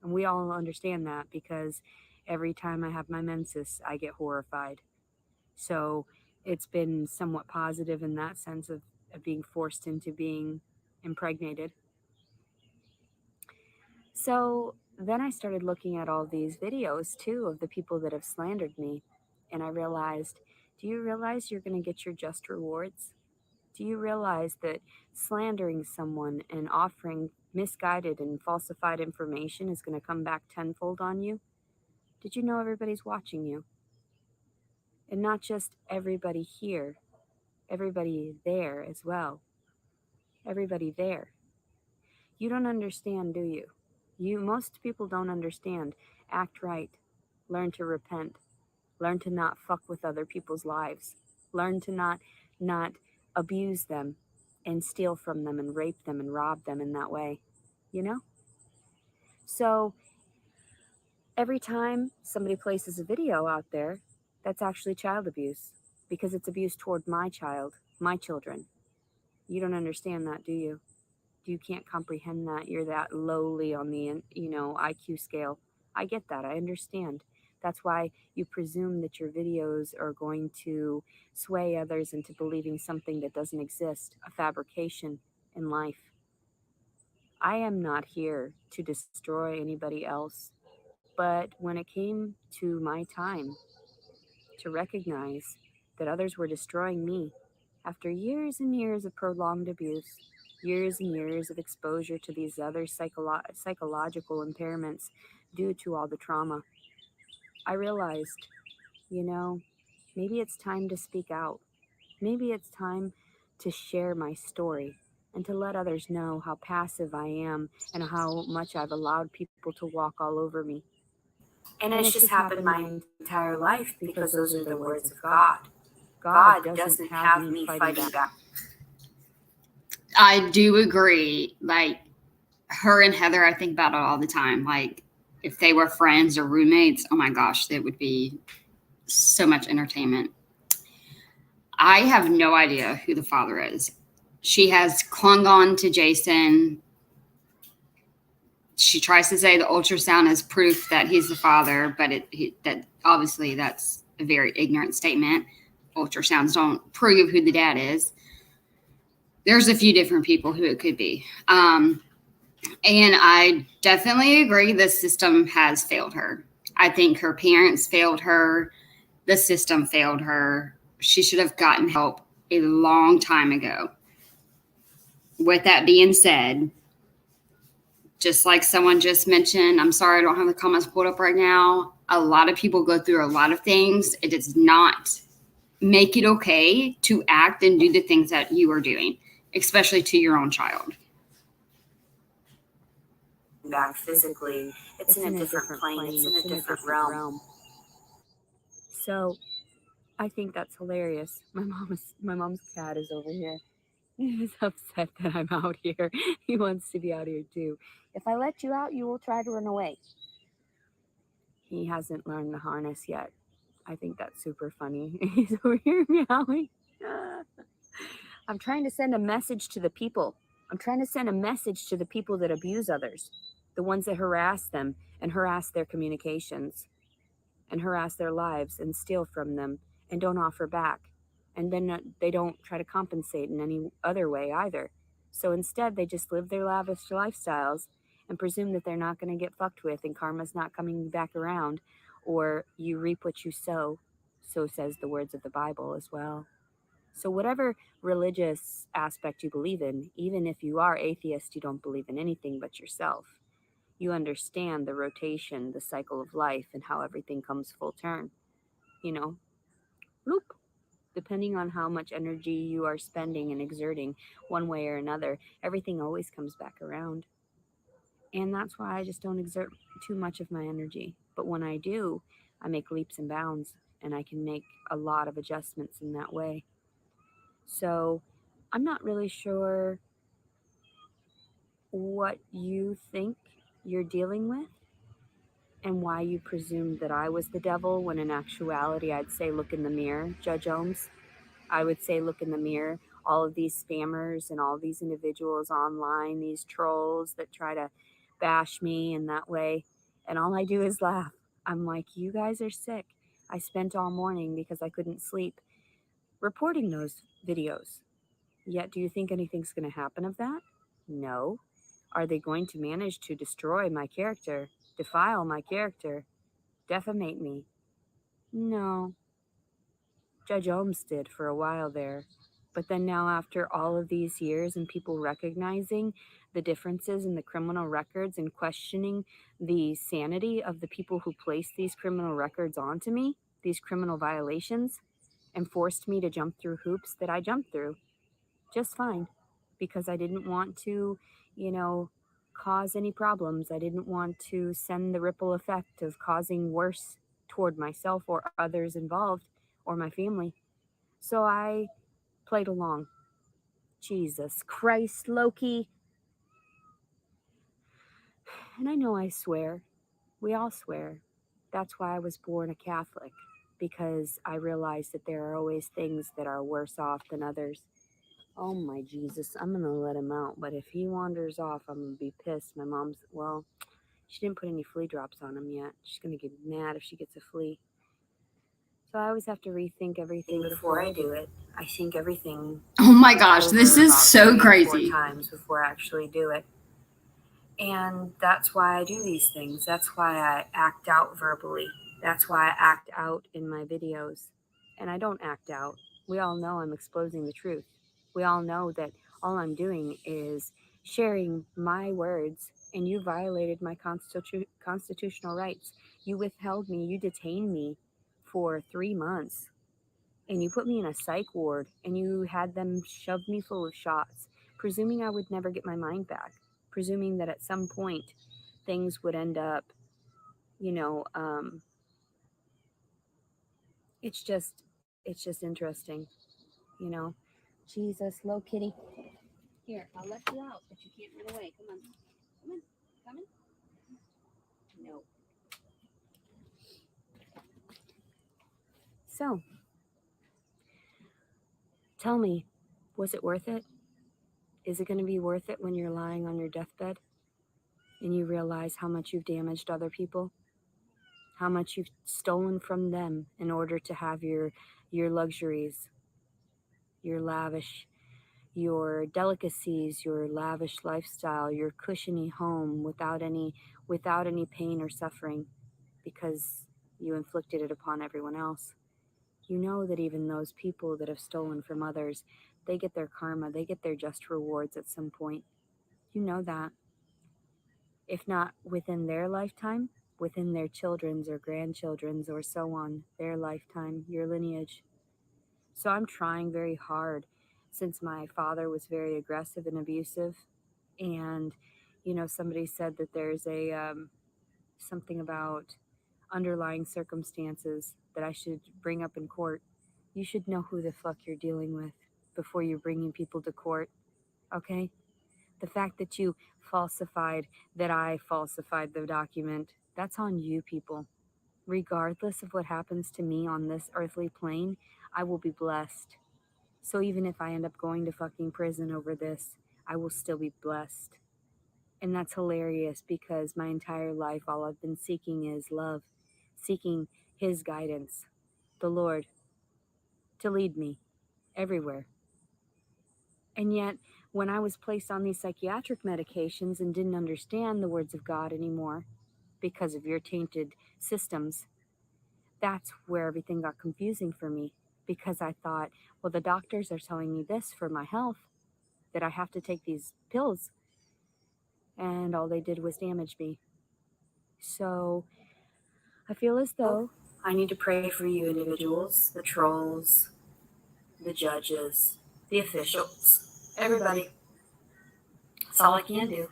And we all understand that because every time I have my menses, I get horrified. So it's been somewhat positive in that sense of being forced into being impregnated. So then I started looking at all these videos too of the people that have slandered me. And I realized, do you realize you're going to get your just rewards? Do you realize that slandering someone and offering misguided and falsified information is going to come back tenfold on you? Did you know everybody's watching you? And not just everybody here, everybody there as well. Everybody there. You don't understand, do you? Most people don't understand. Act right. Learn to repent. Learn to not fuck with other people's lives. Learn to not abuse them and steal from them and rape them and rob them in that way. You know? So every time somebody places a video out there, that's actually child abuse because it's abuse toward my child, my children. You don't understand that, do you? You can't comprehend that. You're that lowly on the, IQ scale. I get that. I understand. That's why you presume that your videos are going to sway others into believing something that doesn't exist, a fabrication in life. I am not here to destroy anybody else. But when it came to my time to recognize that others were destroying me, after years and years of prolonged abuse, years and years of exposure to these other psychological impairments due to all the trauma, I realized, maybe it's time to speak out. Maybe it's time to share my story and to let others know how passive I am and how much I've allowed people to walk all over me. And it's just happened my entire life because those are the words of God. God doesn't have me fighting back. I do agree. Like, her and Heather, I think about it all the time. Like, if they were friends or roommates, oh my gosh, that would be so much entertainment. I have no idea who the father is. She has clung on to Jason. She tries to say the ultrasound is proof that he's the father, but that obviously that's a very ignorant statement. Ultrasounds don't prove who the dad is. There's a few different people who it could be. And I definitely agree the system has failed her. I think her parents failed her. The system failed her. She should have gotten help a long time ago. With that being said, just like someone just mentioned, I'm sorry I don't have the comments pulled up right now. A lot of people go through a lot of things. It does not make it okay to act and do the things that you are doing, especially to your own child. Back physically, it's in a different plane, it's in a different realm. So I think that's hilarious. My mom's cat is over here. He's upset that I'm out here. He wants to be out here too. If I let you out, you will try to run away. He hasn't learned the harness yet. I think that's super funny. He's over here meowing. I'm trying to send a message to the people. I'm trying to send a message to the people that abuse others, the ones that harass them and harass their communications and harass their lives and steal from them and don't offer back. And then they don't try to compensate in any other way either. So instead, they just live their lavish lifestyles and presume that they're not going to get fucked with and karma's not coming back around, or you reap what you sow. So says the words of the Bible as well. So whatever religious aspect you believe in, even if you are atheist, you don't believe in anything but yourself. You understand the rotation, the cycle of life, and how everything comes full turn. Loop. Depending on how much energy you are spending and exerting one way or another, everything always comes back around. And that's why I just don't exert too much of my energy. But when I do, I make leaps and bounds, and I can make a lot of adjustments in that way. So I'm not really sure what you think you're dealing with and why you presumed that I was the devil when in actuality I'd say look in the mirror, Judge Ohms. I would say look in the mirror. All of these spammers and all these individuals online, these trolls that try to bash me in that way. And all I do is laugh. I'm like, you guys are sick. I spent all morning because I couldn't sleep reporting those videos. Yet, do you think anything's going to happen of that? No. Are they going to manage to destroy my character, defile my character, defamate me? No. Judge Ohms did for a while there. But then now, after all of these years and people recognizing the differences in the criminal records and questioning the sanity of the people who placed these criminal records onto me, these criminal violations, and forced me to jump through hoops that I jumped through just fine, because I didn't want to, cause any problems. I didn't want to send the ripple effect of causing worse toward myself or others involved or my family. So I played along. Jesus Christ, Loki. And I know I swear. We all swear. That's why I was born a Catholic, because I realized that there are always things that are worse off than others. Oh my Jesus, I'm gonna let him out, but if he wanders off, I'm gonna be pissed. My mom's, well, she didn't put any flea drops on him yet. She's gonna get mad if she gets a flea. So I always have to rethink everything before I do it. I think everything. Oh my gosh, this is about so 3 or 4 crazy. times before I actually do it. And that's why I do these things. That's why I act out verbally. That's why I act out in my videos. And I don't act out. We all know I'm exposing the truth. We all know that all I'm doing is sharing my words, and you violated my constitutional rights. You withheld me, you detained me for 3 months, and you put me in a psych ward, and you had them shove me full of shots, presuming I would never get my mind back, presuming that at some point things would end up, it's just interesting, you know. Jesus, low kitty. Here, I'll let you out, but you can't run away. Come on. Come on. Coming? No. So, tell me, was it worth it? Is it going to be worth it when you're lying on your deathbed and you realize how much you've damaged other people? How much you've stolen from them in order to have your luxuries, your lavish, your delicacies, your lavish lifestyle, your cushiony home without any pain or suffering, because you inflicted it upon everyone else. You know that even those people that have stolen from others, they get their karma, they get their just rewards at some point. You know that. If not within their lifetime, within their children's or grandchildren's or so on, their lifetime, your lineage. So I'm trying very hard, since my father was very aggressive and abusive. And, somebody said that there's a something about underlying circumstances that I should bring up in court. You should know who the fuck you're dealing with before you're bringing people to court, okay? The fact that I falsified the document, that's on you people. Regardless of what happens to me on this earthly plane, I will be blessed. So even if I end up going to fucking prison over this, I will still be blessed. And that's hilarious, because my entire life, all I've been seeking is love, seeking His guidance, the Lord, to lead me everywhere. And yet, when I was placed on these psychiatric medications and didn't understand the words of God anymore because of your tainted systems, that's where everything got confusing for me, because I thought, well, the doctors are telling me this for my health, that I have to take these pills, and all they did was damage me. So I feel as though I need to pray for you individuals, the trolls, the judges, the officials, everybody. That's all I can do.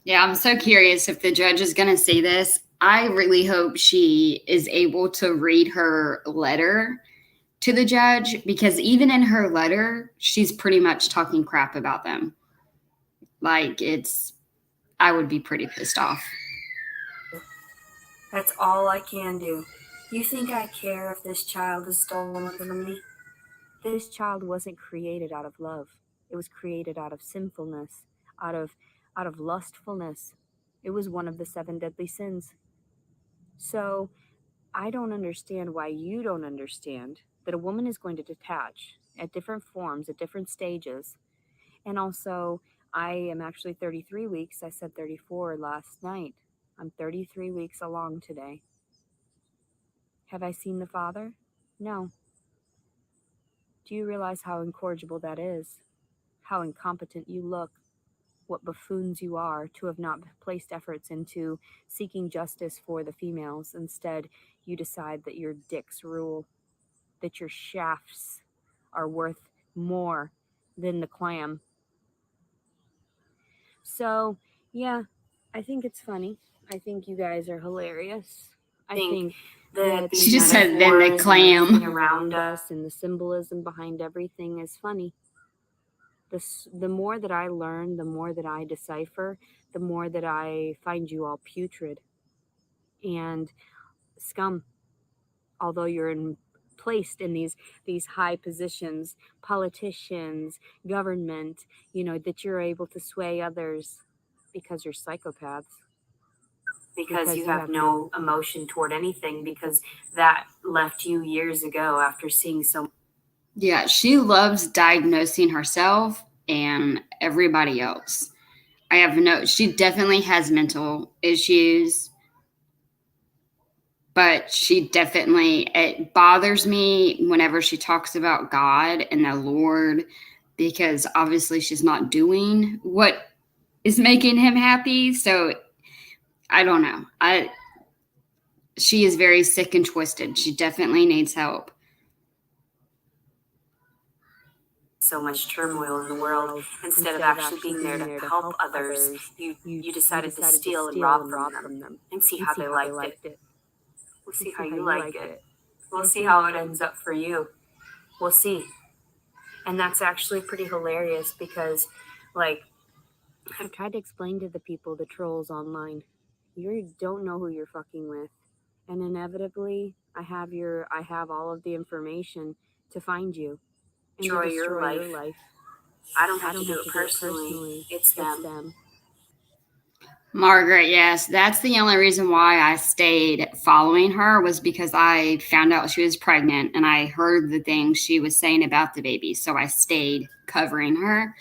Yeah, I'm so curious if the judge is going to see this. I really hope she is able to read her letter to the judge, because even in her letter, she's pretty much talking crap about them. Like, I would be pretty pissed off. That's all I can do. You think I care if this child is stolen from me? This child wasn't created out of love. It was created out of sinfulness, out of lustfulness. It was one of the 7 deadly sins. So I don't understand why you don't understand that a woman is going to detach at different forms, at different stages. And also, I am actually 33 weeks. I said 34 last night. I'm 33 weeks along today. Have I seen the Father? No. Do you realize how incorrigible that is? How incompetent you look? What buffoons you are to have not placed efforts into seeking justice for the females. Instead, you decide that your dicks rule, that your shafts are worth more than the clam. So, yeah, I think it's funny. I think you guys are hilarious. I think that She just said, "Then the clam." everything around us and the symbolism behind everything is funny. The more that I learn, the more that I decipher, the more that I find you all putrid and scum. Although you're placed in these high positions, politicians, government, that you're able to sway others because you're psychopaths. Because you have no emotion toward anything, because that left you years ago after seeing so. Yeah, she loves diagnosing herself and everybody else. She definitely has mental issues, but it bothers me whenever she talks about God and the Lord, because obviously she's not doing what is making him happy. So I don't know. She is very sick and twisted. She definitely needs help. So much turmoil in the world, instead of actually being there to help others, you decided to steal and rob from them and see how they liked it. We'll see how you like it. We'll see how it ends up for you. We'll see. And that's actually pretty hilarious because, like, I've tried to explain to the people, the trolls online, you don't know who you're fucking with. And inevitably, I have all of the information to find you and destroy to your destroy life. I don't have to do it personally. It's them. Margaret, yes, that's the only reason why I stayed following her, was because I found out she was pregnant and I heard the things she was saying about the baby. So I stayed covering her.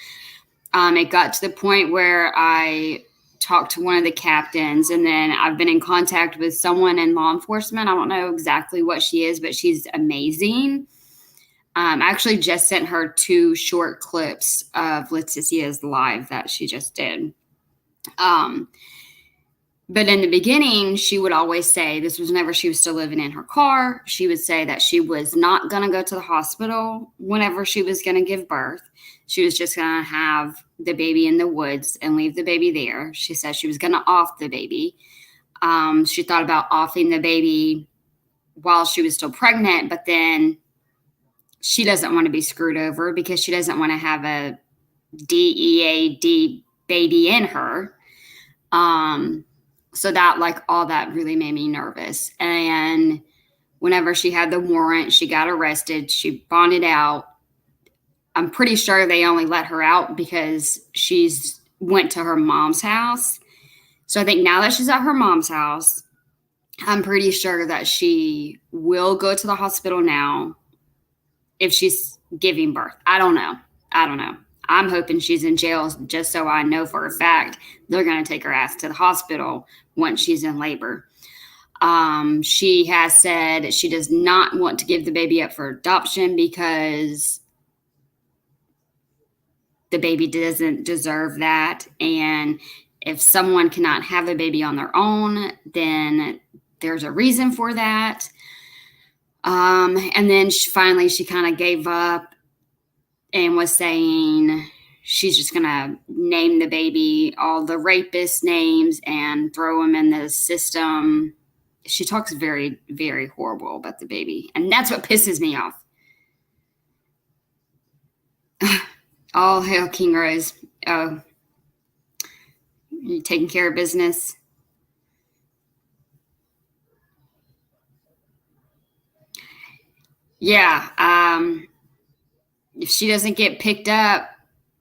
It got to the point where I talked to one of the captains, and then I've been in contact with someone in law enforcement. I don't know exactly what she is, but she's amazing. I actually just sent her 2 short clips of Leticia's live that she just did. But in the beginning, she would always say, this was whenever she was still living in her car, she would say that she was not going to go to the hospital whenever she was going to give birth. She was just going to have the baby in the woods and leave the baby there. She said she was going to off the baby. She thought about offing the baby while she was still pregnant, but then she doesn't want to be screwed over because she doesn't want to have a DEAD baby in her. So that, all that really made me nervous. And whenever she had the warrant, she got arrested. She bonded out. I'm pretty sure they only let her out because she's went to her mom's house. So I think now that she's at her mom's house, I'm pretty sure that she will go to the hospital now if she's giving birth. I don't know. I'm hoping she's in jail just so I know for a fact they're going to take her ass to the hospital once she's in labor. She has said she does not want to give the baby up for adoption because the baby doesn't deserve that. And if someone cannot have a baby on their own, then there's a reason for that. And then she kind of gave up and was saying she's just going to name the baby all the rapist names and throw them in the system. She talks very, very horrible about the baby. And that's what pisses me off. All hail King Rose. Oh, you taking care of business? Yeah. If she doesn't get picked up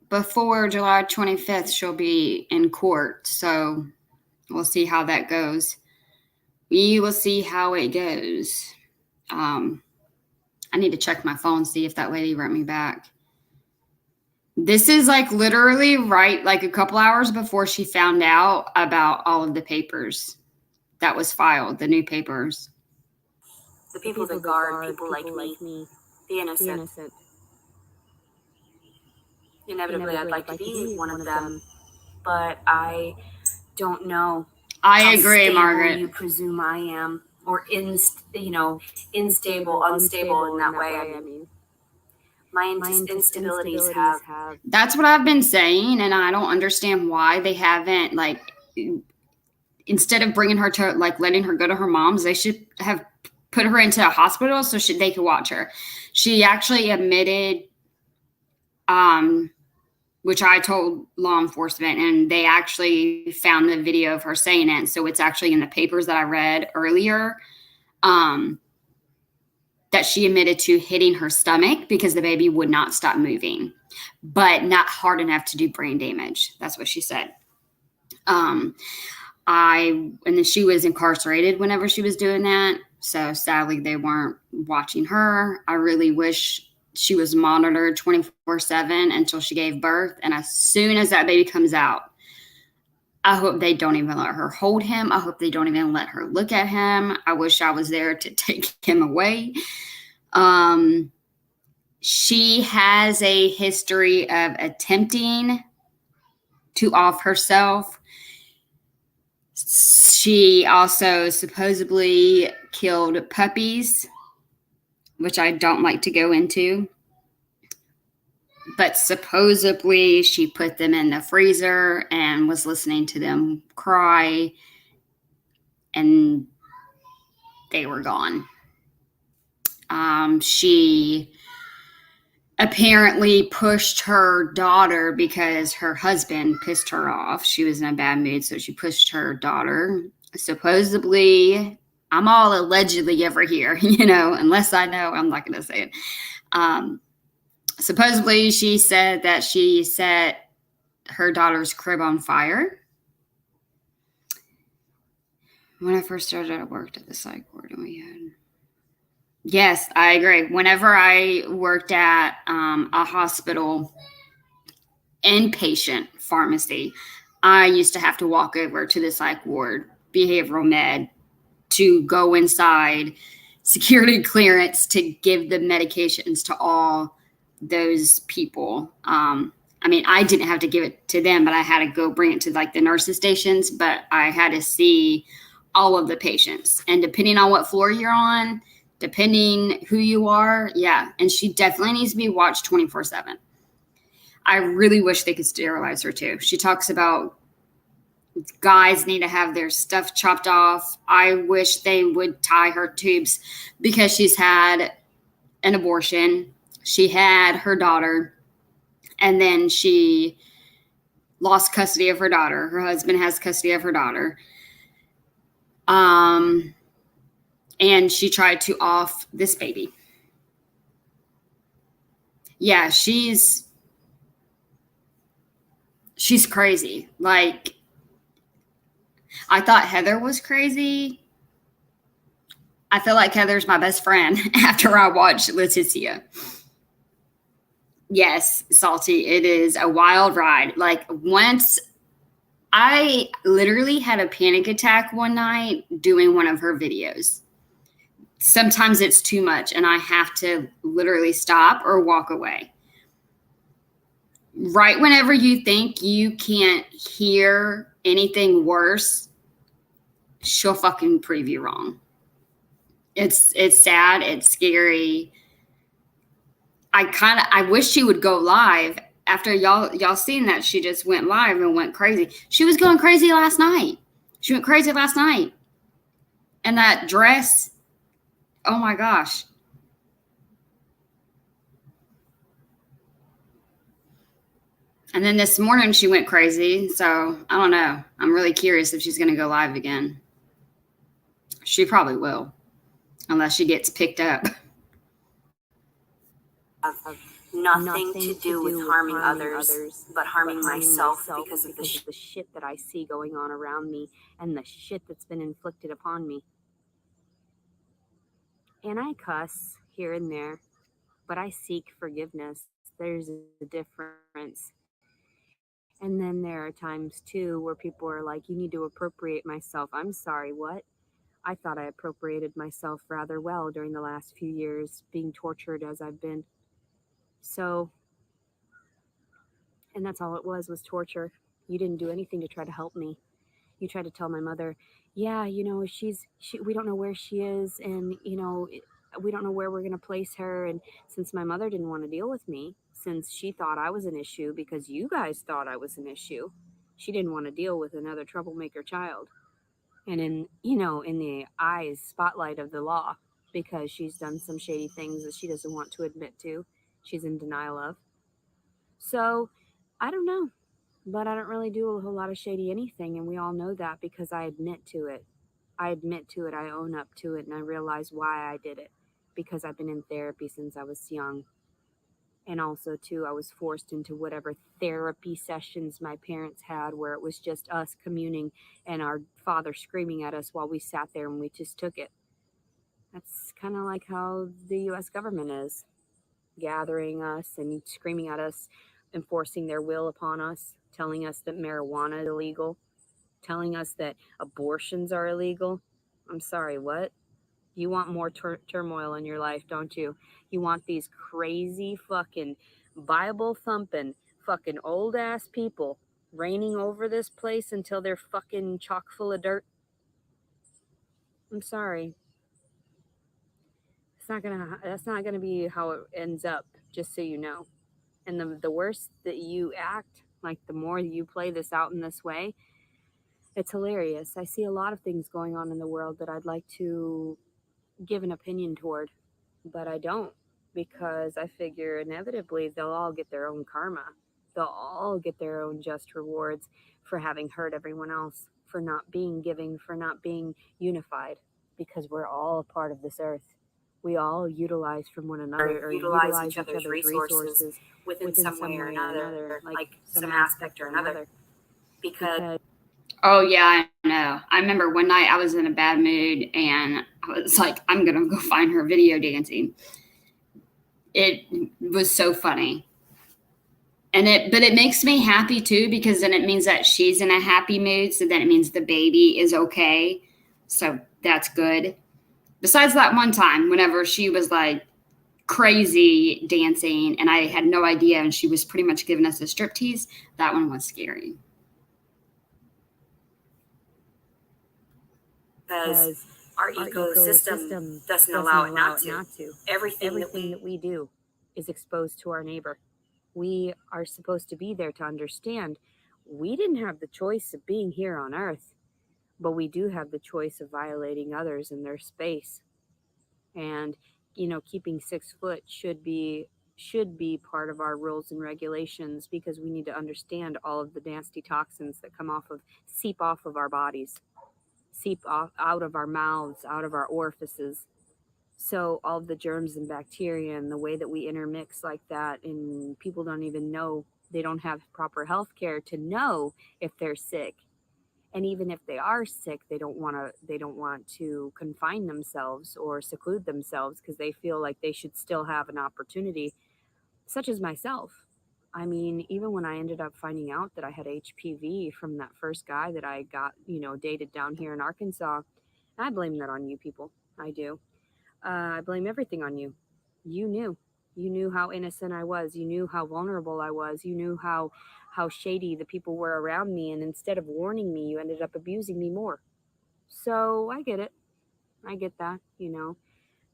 before July 25th, she'll be in court. So we'll see how that goes. We will see how it goes. I need to check my phone, see if that lady wrote me back. This is like literally right, like a couple hours before she found out about all of the papers that was filed, the new papers. The people that guard people like me, the the innocent. innocent. Inevitably, I'd like to be one of them, but I don't know I how agree, stable Margaret. you presume I am, or unstable in that way. I mean, my instabilities have. That's what I've been saying, and I don't understand why they haven't, like, instead of bringing her to, like, letting her go to her mom's, they should have put her into a hospital so they could watch her. She actually admitted, which I told law enforcement, and they actually found the video of her saying it. So it's actually in the papers that I read earlier, that she admitted to hitting her stomach because the baby would not stop moving, but not hard enough to do brain damage. That's what she said. And then she was incarcerated whenever she was doing that. So sadly, they weren't watching her. I really wish she was monitored 24/7 until she gave birth. And as soon as that baby comes out, I hope they don't even let her hold him. I hope they don't even let her look at him. I wish I was there to take him away. She has a history of attempting to off herself. She also supposedly killed puppies, which I don't like to go into. But supposedly she put them in the freezer and was listening to them cry, and they were gone. She apparently pushed her daughter because her husband pissed her off. She was in a bad mood, so she pushed her daughter. Supposedly, I'm all allegedly over here, unless I know, I'm not going to say it. Supposedly, she said that she set her daughter's crib on fire. When I first started, I worked at the psych ward, and we had... Yes, I agree. Whenever I worked at a hospital inpatient pharmacy, I used to have to walk over to the psych ward, behavioral med, to go inside, security clearance to give the medications to all those people. I didn't have to give it to them, but I had to go bring it to like the nurses stations, but I had to see all of the patients. And depending on what floor you're on, depending who you are, yeah. And she definitely needs to be watched 24/7. I really wish they could sterilize her too. She talks about guys need to have their stuff chopped off. I wish they would tie her tubes because she's had an abortion. She had her daughter, and then she lost custody of her daughter. Her husband has custody of her daughter. And she tried to off this baby. Yeah, she's crazy. Like, I thought Heather was crazy. I feel like Heather's my best friend after I watched Leticia. Yes, Salty, it is a wild ride. Like, once I literally had a panic attack one night doing one of her videos. Sometimes it's too much and I have to literally stop or walk away. Right whenever you think you can't hear anything worse, she'll fucking prove you wrong. It's sad. It's scary. I wish she would go live after y'all seen that she just went live and went crazy. She was going crazy last night. She went crazy last night. And that dress, oh my gosh. And then this morning she went crazy. So I don't know. I'm really curious if she's going to go live again. She probably will, unless she gets picked up. Nothing to do with harming others, but harming myself because of the shit that I see going on around me and the shit that's been inflicted upon me. And I cuss here and there, but I seek forgiveness. there's a difference. And then there are times too where people are like, you need to appropriate myself. I'm sorry, what? I thought I appropriated myself rather well during the last few years, being tortured as I've been. So, and that's all it was torture. You didn't do anything to try to help me. You tried to tell my mother, yeah, we don't know where she is, and we don't know where we're going to place her. And since my mother didn't want to deal with me, since she thought I was an issue because you guys thought I was an issue, she didn't want to deal with another troublemaker child. And in the eyes spotlight of the law, because she's done some shady things that she doesn't want to admit to, she's in denial of. So I don't know, but I don't really do a whole lot of shady anything, and we all know that because I admit to it. I admit to it, I own up to it, and I realize why I did it, because I've been in therapy since I was young. And also too, I was forced into whatever therapy sessions my parents had, where it was just us communing and our father screaming at us while we sat there and we just took it. That's kind of like how the US government is, gathering us and screaming at us, enforcing their will upon us, telling us that marijuana is illegal, telling us that abortions are illegal. I'm sorry, what? You want more turmoil in your life, don't you? You want these crazy fucking Bible thumping fucking old ass people reigning over this place until they're fucking chock full of dirt? I'm sorry. That's not gonna be how it ends up, just so you know. And the worse that you act, like the more you play this out in this way, it's hilarious. I see a lot of things going on in the world that I'd like to give an opinion toward, but I don't, because I figure inevitably they'll all get their own karma. They'll all get their own just rewards for having hurt everyone else, for not being giving, for not being unified, because we're all a part of this earth. We all utilize from one another, or utilize each other's resources within some way or another, like some aspect or another. Because Oh, yeah, I know. I remember one night I was in a bad mood and I was like, I'm going to go find her video dancing. It was so funny. But it makes me happy too, because then it means that she's in a happy mood. So then it means the baby is okay. So that's good. Besides that one time, whenever she was like crazy dancing and I had no idea and she was pretty much giving us a striptease, that one was scary. Because our ecosystem doesn't allow it not to. Everything that we do is exposed to our neighbor. We are supposed to be there to understand we didn't have the choice of being here on Earth, but we do have the choice of violating others in their space. And keeping 6 foot should be part of our rules and regulations, because we need to understand all of the nasty toxins that seep off of our bodies, seep off out of our mouths, out of our orifices. So all of the germs and bacteria and the way that we intermix like that, and people don't even know, they don't have proper health care to know if they're sick. And even if they are sick, they don't want to confine themselves or seclude themselves, because they feel like they should still have an opportunity, such as myself. I mean, even when I ended up finding out that I had HPV from that first guy that I got, dated down here in Arkansas, I blame that on you people. I do. I blame everything on you. You knew how innocent I was. You knew how vulnerable I was. You knew how shady the people were around me. And instead of warning me, you ended up abusing me more. So I get it. I get that.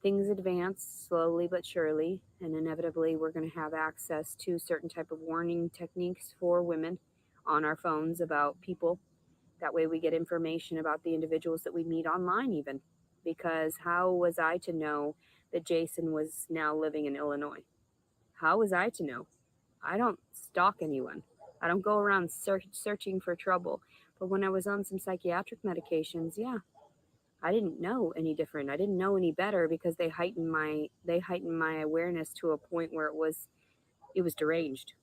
Things advance slowly but surely, and inevitably we're going to have access to certain type of warning techniques for women on our phones about people. That way we get information about the individuals that we meet online even. Because how was I to know that Jason was now living in Illinois? How was I to know? I don't stalk anyone. I don't go around searching for trouble. But when I was on some psychiatric medications, yeah, I didn't know any different. I didn't know any better, because they heightened my awareness to a point where it was deranged.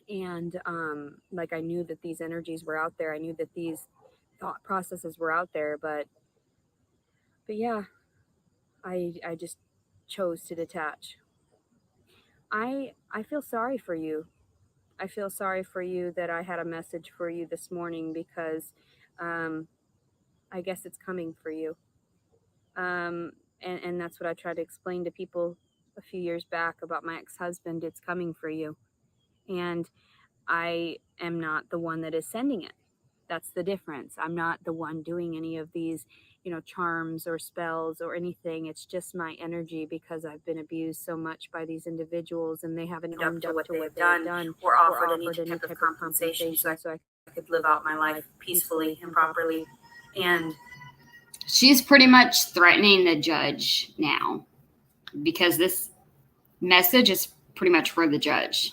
And like, I knew that these energies were out there. I knew that these thought processes were out there, but yeah, I just chose to detach. I feel sorry for you. I feel sorry for you that I had a message for you this morning because I guess it's coming for you. And that's what I tried to explain to people a few years back about my ex-husband. It's coming for you. And I am not the one that is sending it. That's the difference. I'm not the one doing any of these, charms or spells or anything. It's just my energy because I've been abused so much by these individuals and they haven't owned up to what they've done or or offered any type of compensation so I could live out my life peacefully and properly. And She's pretty much threatening the judge now because this message is pretty much for the judge.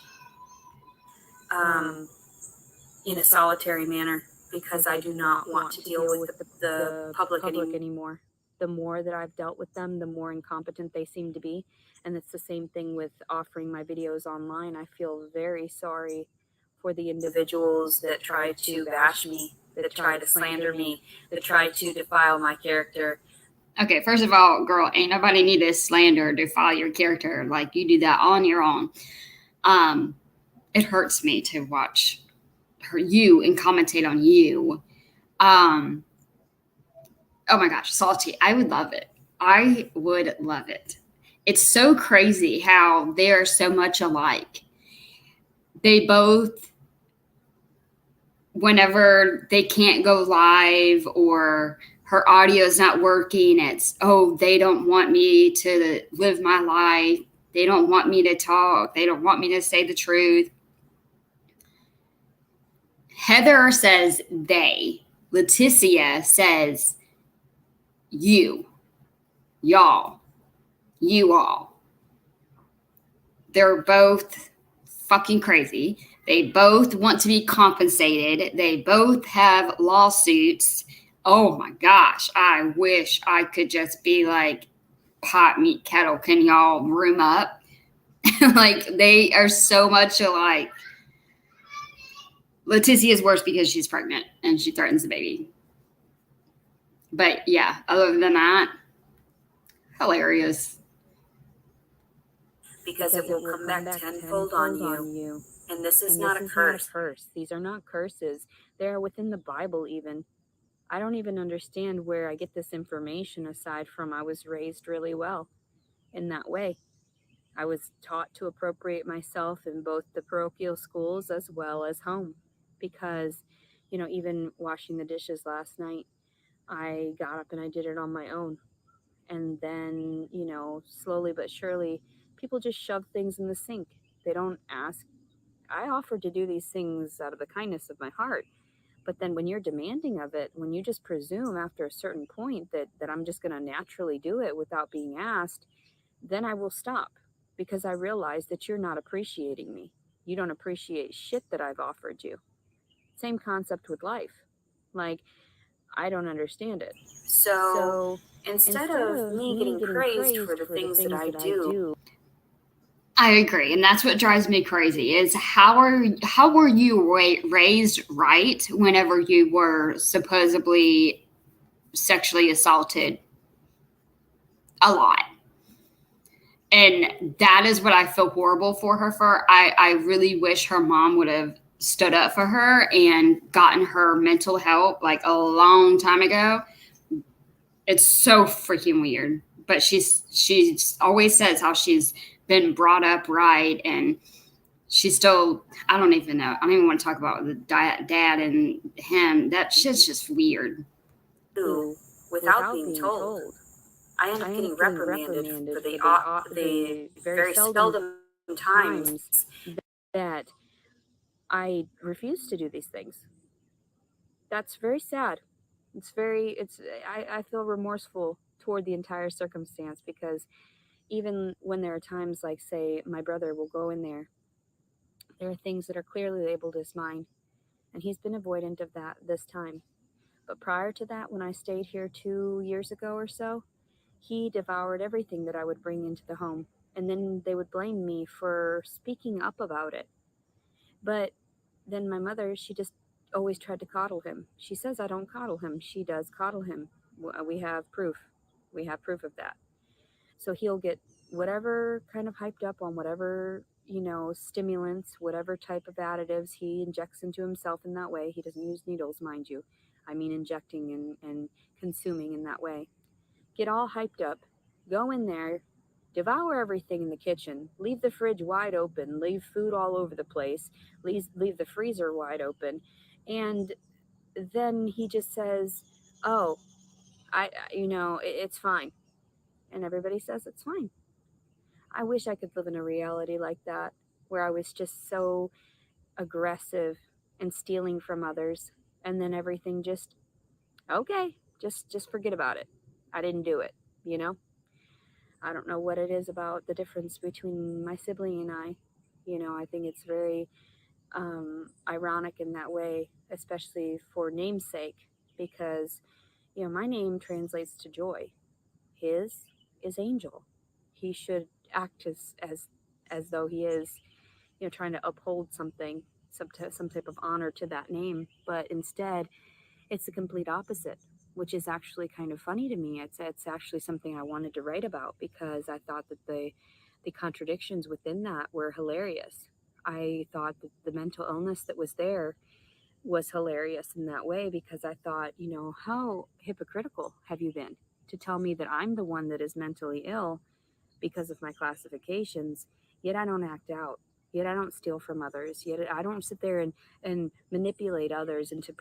In a solitary manner, because I do not want to deal with the public anymore. The more that I've dealt with them, the more incompetent they seem to be. And it's the same thing with offering my videos online. I feel very sorry for the individuals that try to bash me, that try to slander me, that try to defile my character. Okay, first of all, girl, ain't nobody need to slander or defile your character. Like, you do that on your own. It hurts me to watch you and commentate on you. Oh my gosh, Salty, I would love it. I would love it. It's so crazy how they are so much alike. They both, whenever they can't go live or her audio is not working, it's, oh, they don't want me to live my life. They don't want me to talk. They don't want me to say the truth. Heather says they. Leticia says you. Y'all. You all. They're both fucking crazy. They both want to be compensated. They both have lawsuits. Oh my gosh. I wish I could just be like, pot, meat, kettle. Can y'all room up? Like, they are so much alike. Leticia is worse because she's pregnant and she threatens the baby. But yeah, other than that, hilarious. Because it will come back tenfold on you. And this is not a curse. These are not curses. They are within the Bible even. I don't even understand where I get this information aside from I was raised really well in that way. I was taught to appropriate myself in both the parochial schools as well as home because, even washing the dishes last night, I got up and I did it on my own. And then, slowly but surely, people just shove things in the sink. They don't ask. I offered to do these things out of the kindness of my heart. But then when you're demanding of it, when you just presume after a certain point that I'm just going to naturally do it without being asked, then I will stop because I realize that you're not appreciating me. You don't appreciate shit that I've offered you. Same concept with life. Like, I don't understand it. So instead of me getting praised for the things that I do, I agree, and that's what drives me crazy. Is how were you raised right whenever you were supposedly sexually assaulted a lot? And that is what I feel horrible for her for. I really wish her mom would have stood up for her and gotten her mental help like a long time ago. It's so freaking weird. But she's always says how she's been brought up right, and she's still, I don't even know. I don't even want to talk about the dad and him. That shit's just weird. Without being told. I end up getting reprimanded for the very seldom times that I refuse to do these things. That's very sad. I feel remorseful toward the entire circumstance because even when there are times like, say, my brother will go in there are things that are clearly labeled as mine, and he's been avoidant of that this time. But prior to that, when I stayed here 2 years ago or so, he devoured everything that I would bring into the home, and then they would blame me for speaking up about it. But then my mother, she just always tried to coddle him. She says I don't coddle him. She does coddle him. We have proof. We have proof of that. So he'll get whatever kind of hyped up on whatever, stimulants, whatever type of additives he injects into himself in that way. He doesn't use needles, mind you. I mean injecting and consuming in that way. Get all hyped up, go in there, devour everything in the kitchen, leave the fridge wide open, leave food all over the place, leave the freezer wide open, and then he just says, oh, it's fine. And everybody says it's fine. I wish I could live in a reality like that, where I was just so aggressive and stealing from others, and then everything just, okay, just forget about it. I didn't do it, I don't know what it is about the difference between my sibling and I. I think it's very ironic in that way, especially for namesake, because, my name translates to joy. His is angel. He should act as though he is, trying to uphold something, some type of honor to that name. But instead, it's the complete opposite, which is actually kind of funny to me. It's actually something I wanted to write about, because I thought that the contradictions within that were hilarious. I thought that the mental illness that was there was hilarious in that way, because I thought, how hypocritical have you been to tell me that I'm the one that is mentally ill because of my classifications, yet I don't act out, yet I don't steal from others, yet I don't sit there and manipulate others into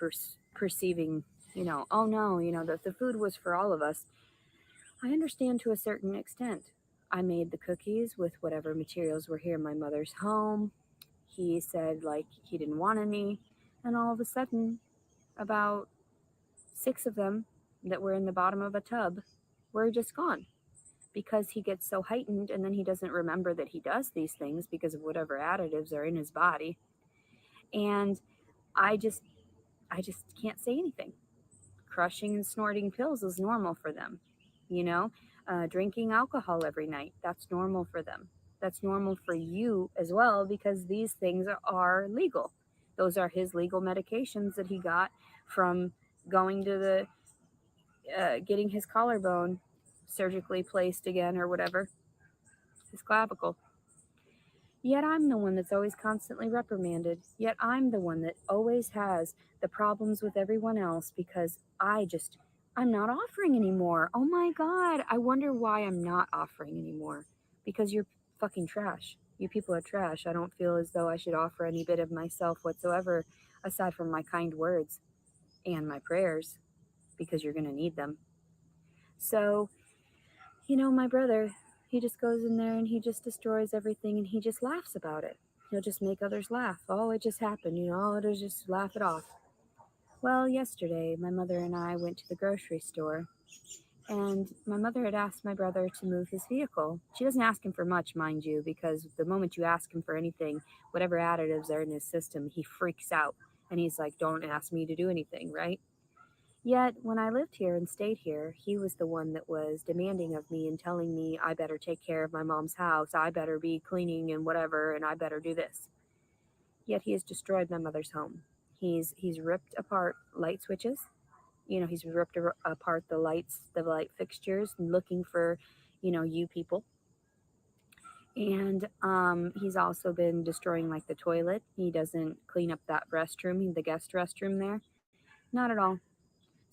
perceiving, oh no, that the food was for all of us. I understand to a certain extent. I made the cookies with whatever materials were here in my mother's home. He said like he didn't want any, and all of a sudden about 6 of them that were in the bottom of a tub were just gone, because he gets so heightened, and then he doesn't remember that he does these things because of whatever additives are in his body. And I just can't say anything. Crushing and snorting pills is normal for them. Drinking alcohol every night, that's normal for them. That's normal for you as well, because these things are legal. Those are his legal medications that he got from going to the getting his collarbone surgically placed again, or whatever, his clavicle. Yet I'm the one that's always constantly reprimanded. Yet I'm the one that always has the problems with everyone else, because I'm not offering anymore. Oh my God. I wonder why I'm not offering anymore. Because you're fucking trash. You people are trash. I don't feel as though I should offer any bit of myself whatsoever, aside from my kind words and my prayers, because you're going to need them. So, my brother, he just goes in there and he just destroys everything, and he just laughs about it. He'll just make others laugh. Oh, it just happened, it'll just laugh it off. Well, yesterday, my mother and I went to the grocery store, and my mother had asked my brother to move his vehicle. She doesn't ask him for much, mind you, because the moment you ask him for anything, whatever additives are in his system, he freaks out. And he's like, don't ask me to do anything, right? Yet, when I lived here and stayed here, he was the one that was demanding of me and telling me I better take care of my mom's house, I better be cleaning and whatever, and I better do this. Yet he has destroyed my mother's home. He's ripped apart light switches. He's ripped apart the light fixtures, looking for, you people. And he's also been destroying like the toilet. He doesn't clean up that restroom, the guest restroom there. Not at all.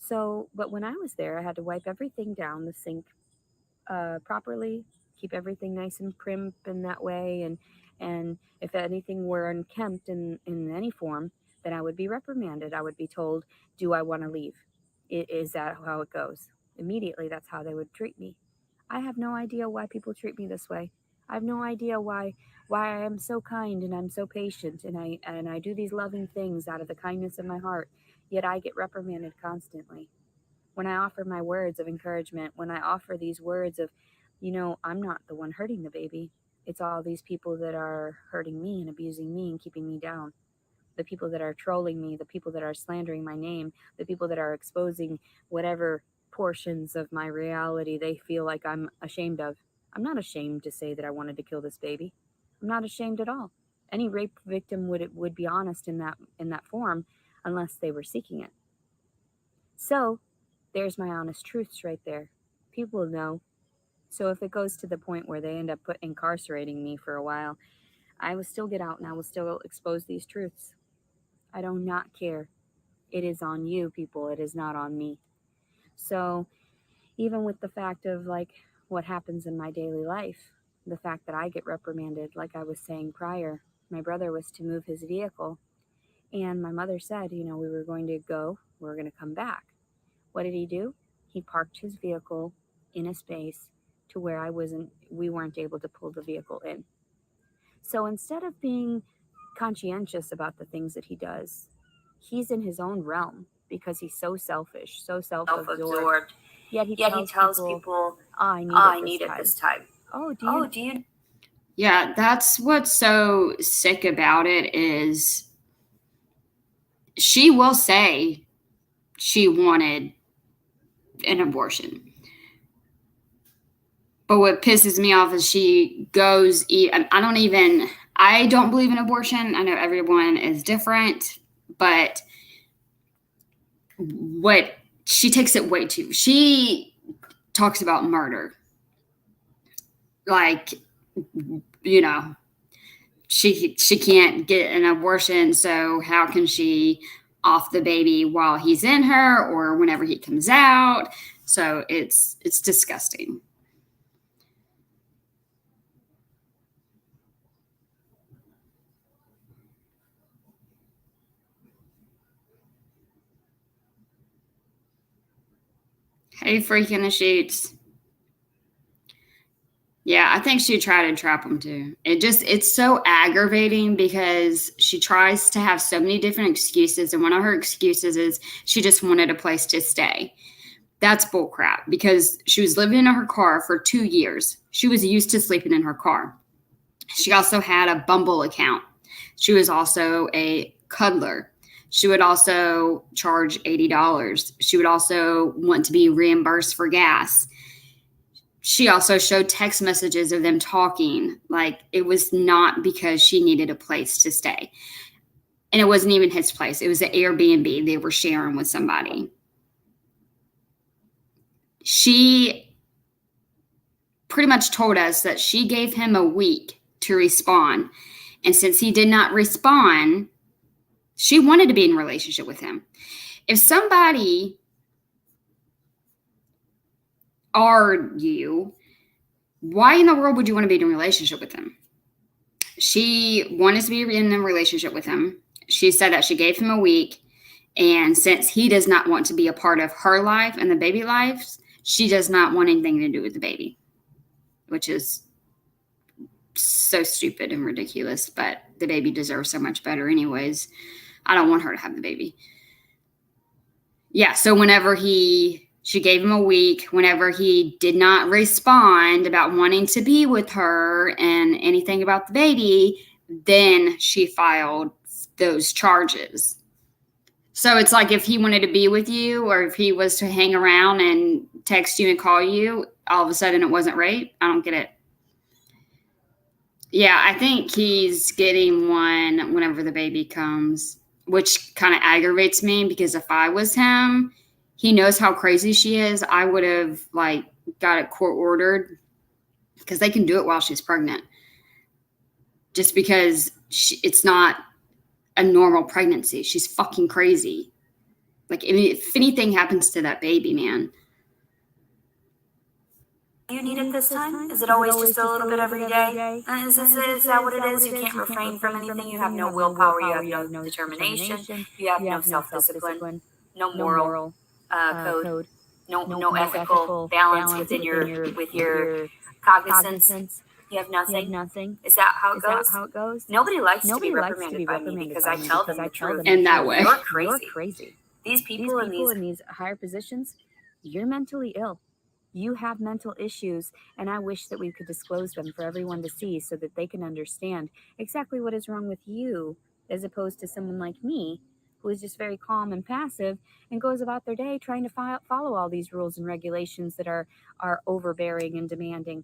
So, but when I was there, I had to wipe everything down the sink properly, keep everything nice and primp in that way. And if anything were unkempt in any form, then I would be reprimanded. I would be told, do I want to leave? Is that how it goes? Immediately, that's how they would treat me. I have no idea why people treat me this way. I have no idea why I am so kind and I'm so patient and I do these loving things out of the kindness of my heart, yet I get reprimanded constantly. When I offer my words of encouragement, when I offer these words of, I'm not the one hurting the baby. It's all these people that are hurting me and abusing me and keeping me down. The people that are trolling me, the people that are slandering my name, the people that are exposing whatever portions of my reality they feel like I'm ashamed of. I'm not ashamed to say that I wanted to kill this baby. I'm not ashamed at all. Any rape victim would be honest in that form, unless they were seeking it. So, there's my honest truths right there. People know. So if it goes to the point where they end up incarcerating me for a while, I will still get out and I will still expose these truths. I do not care. It is on you, people. It is not on me. So even with the fact of like what happens in my daily life, the fact that I get reprimanded, like I was saying prior, my brother was to move his vehicle. And my mother said, we were going to go, we were going to come back. What did he do? He parked his vehicle in a space to where we weren't able to pull the vehicle in. So instead of being conscientious about the things that he does, he's in his own realm because he's so selfish, so self-absorbed. Yet he tells people, oh, I need it this time. Oh, do you? Yeah, that's what's so sick about it is she will say she wanted an abortion. But what pisses me off is she goes, I don't believe in abortion. I know everyone is different, but what she takes it way too. She talks about murder. Like, she can't get an abortion, so how can she off the baby while he's in her or whenever he comes out? So it's disgusting. Hey, freak in the sheets. Yeah, I think she tried to trap him too. It's so aggravating because she tries to have so many different excuses. And one of her excuses is she just wanted a place to stay. That's bullcrap because she was living in her car for 2 years. She was used to sleeping in her car. She also had a Bumble account. She was also a cuddler. She would also charge $80. She would also want to be reimbursed for gas. She also showed text messages of them talking. Like, it was not because she needed a place to stay. And it wasn't even his place. It was an Airbnb they were sharing with somebody. She pretty much told us that she gave him a week to respond. And since he did not respond, she wanted to be in a relationship with him. If somebody are you, why in the world would you want to be in a relationship with him? She wanted to be in a relationship with him. She said that she gave him a week. And since he does not want to be a part of her life and the baby lives, she does not want anything to do with the baby, which is so stupid and ridiculous. But the baby deserves so much better anyways. I don't want her to have the baby. Yeah, so whenever she gave him a week, whenever he did not respond about wanting to be with her and anything about the baby, then she filed those charges. So it's like if he wanted to be with you or if he was to hang around and text you and call you, all of a sudden it wasn't rape. I don't get it. Yeah, I think he's getting one whenever the baby comes, which kind of aggravates me because if I was him, he knows how crazy she is. I would have got it court ordered because they can do it while she's pregnant. Just because it's not a normal pregnancy. She's fucking crazy. If anything happens to that baby, man. You need it this time? Is it always just a little bit every day? Is that what it is? You can't refrain from anything. You have no willpower. You have no determination. You have no self-discipline. No moral code. No ethical balance with your cognizance. You have nothing. Is that how it goes? Nobody likes to be reprimanded by me because I tell them the truth. In that way. You're crazy. These people in these higher positions, you're mentally ill. You have mental issues, and I wish that we could disclose them for everyone to see so that they can understand exactly what is wrong with you, as opposed to someone like me, who is just very calm and passive and goes about their day trying to follow all these rules and regulations that are overbearing and demanding.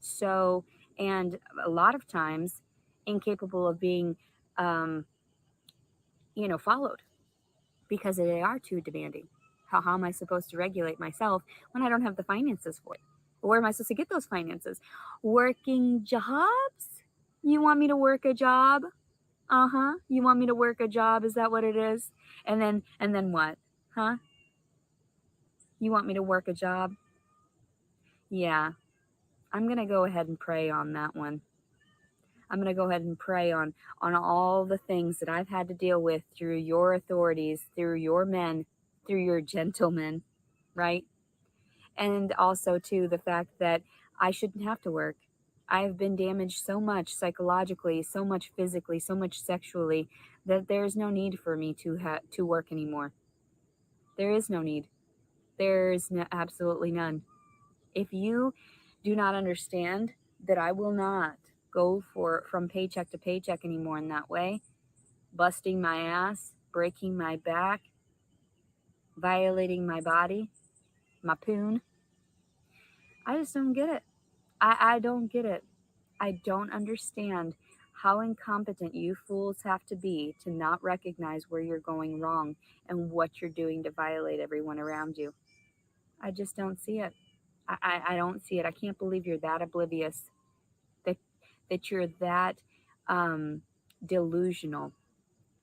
So, and a lot of times incapable of being, followed because they are too demanding. How am I supposed to regulate myself when I don't have the finances for it? Where am I supposed to get those finances? Working jobs? You want me to work a job? Uh-huh. You want me to work a job? Is that what it is? And then what? Huh? You want me to work a job? Yeah. I'm going to go ahead and pray on that one. I'm going to go ahead and pray on all the things that I've had to deal with through your authorities, through your men, through your gentlemen, right? And also, too, the fact that I shouldn't have to work. I've been damaged so much psychologically, so much physically, so much sexually, that there's no need for me to work anymore. There is no need. There's absolutely none. If you do not understand that I will not go from paycheck to paycheck anymore in that way, busting my ass, breaking my back, violating my body, my poon, I just don't get it. I don't get it. I don't understand how incompetent you fools have to be to not recognize where you're going wrong and what you're doing to violate everyone around you. I just don't see it. I don't see it. I can't believe you're that oblivious, that you're that delusional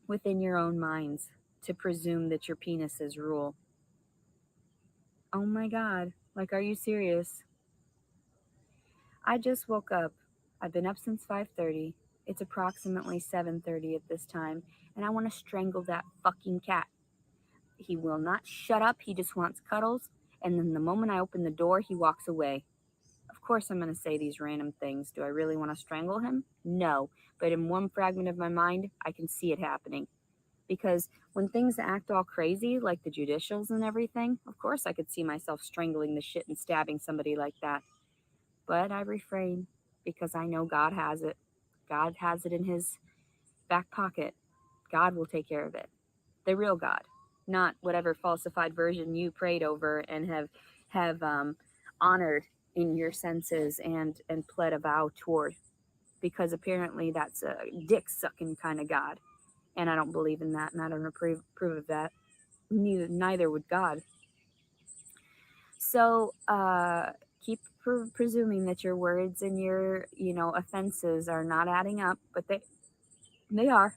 within your own minds to presume that your penises rule. Oh my God. Like, are you serious? I just woke up. I've been up since 5:30. It's approximately 7:30 at this time, and I want to strangle that fucking cat. He will not shut up. He just wants cuddles, and then the moment I open the door, he walks away. Of course, I'm going to say these random things. Do I really want to strangle him? No. But in one fragment of my mind, I can see it happening. Because when things act all crazy, like the judicials and everything, of course I could see myself strangling the shit and stabbing somebody like that. But I refrain because I know God has it. God has it in his back pocket. God will take care of it. The real God, not whatever falsified version you prayed over and have honored in your senses and pled a vow toward, because apparently that's a dick sucking kind of God, and I don't believe in that, and I don't approve of that. Neither would God. So keep presuming that your words and your offenses are not adding up, but they are,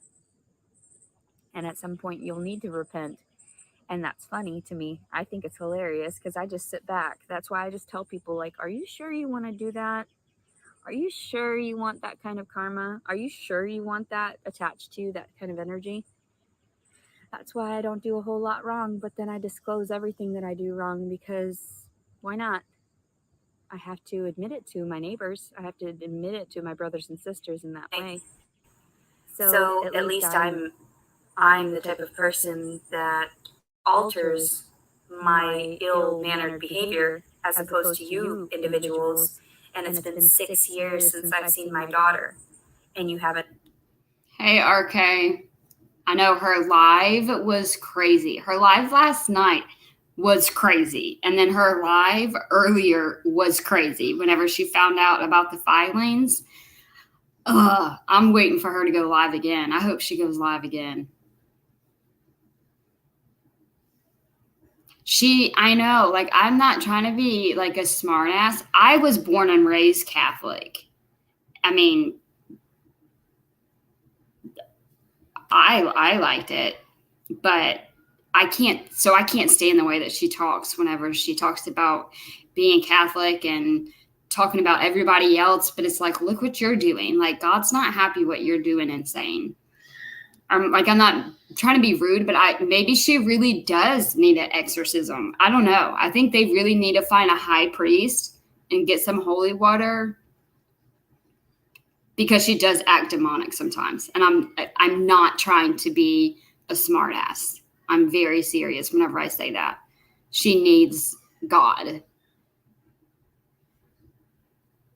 and at some point you'll need to repent. And that's funny to me. I think it's hilarious because I just sit back. That's why I just tell people, like, are you sure you want to do that? Are you sure you want that kind of karma? Are you sure you want that attached to you, that kind of energy? That's why I don't do a whole lot wrong, but then I disclose everything that I do wrong, because why not? I have to admit it to my neighbors. I have to admit it to my brothers and sisters in that way. So at least I'm the type of person that alters my ill-mannered behavior as opposed to you individuals. And it's been 6 years since I've seen my daughter, and you haven't. Hey, RK. I know her live was crazy. Her live last night was crazy. And then her live earlier was crazy whenever she found out about the filings. I'm waiting for her to go live again. I hope she goes live again. I know, like, I'm not trying to be like a smart ass. I was born and raised Catholic. I mean, I liked it, but I can't stay in the way that she talks whenever she talks about being Catholic and talking about everybody else. But it's like, look what you're doing. Like, God's not happy what you're doing and saying. I'm not trying to be rude, but maybe she really does need an exorcism. I don't know. I think they really need to find a high priest and get some holy water, because she does act demonic sometimes. And I'm not trying to be a smart ass. I'm very serious whenever I say that. She needs God.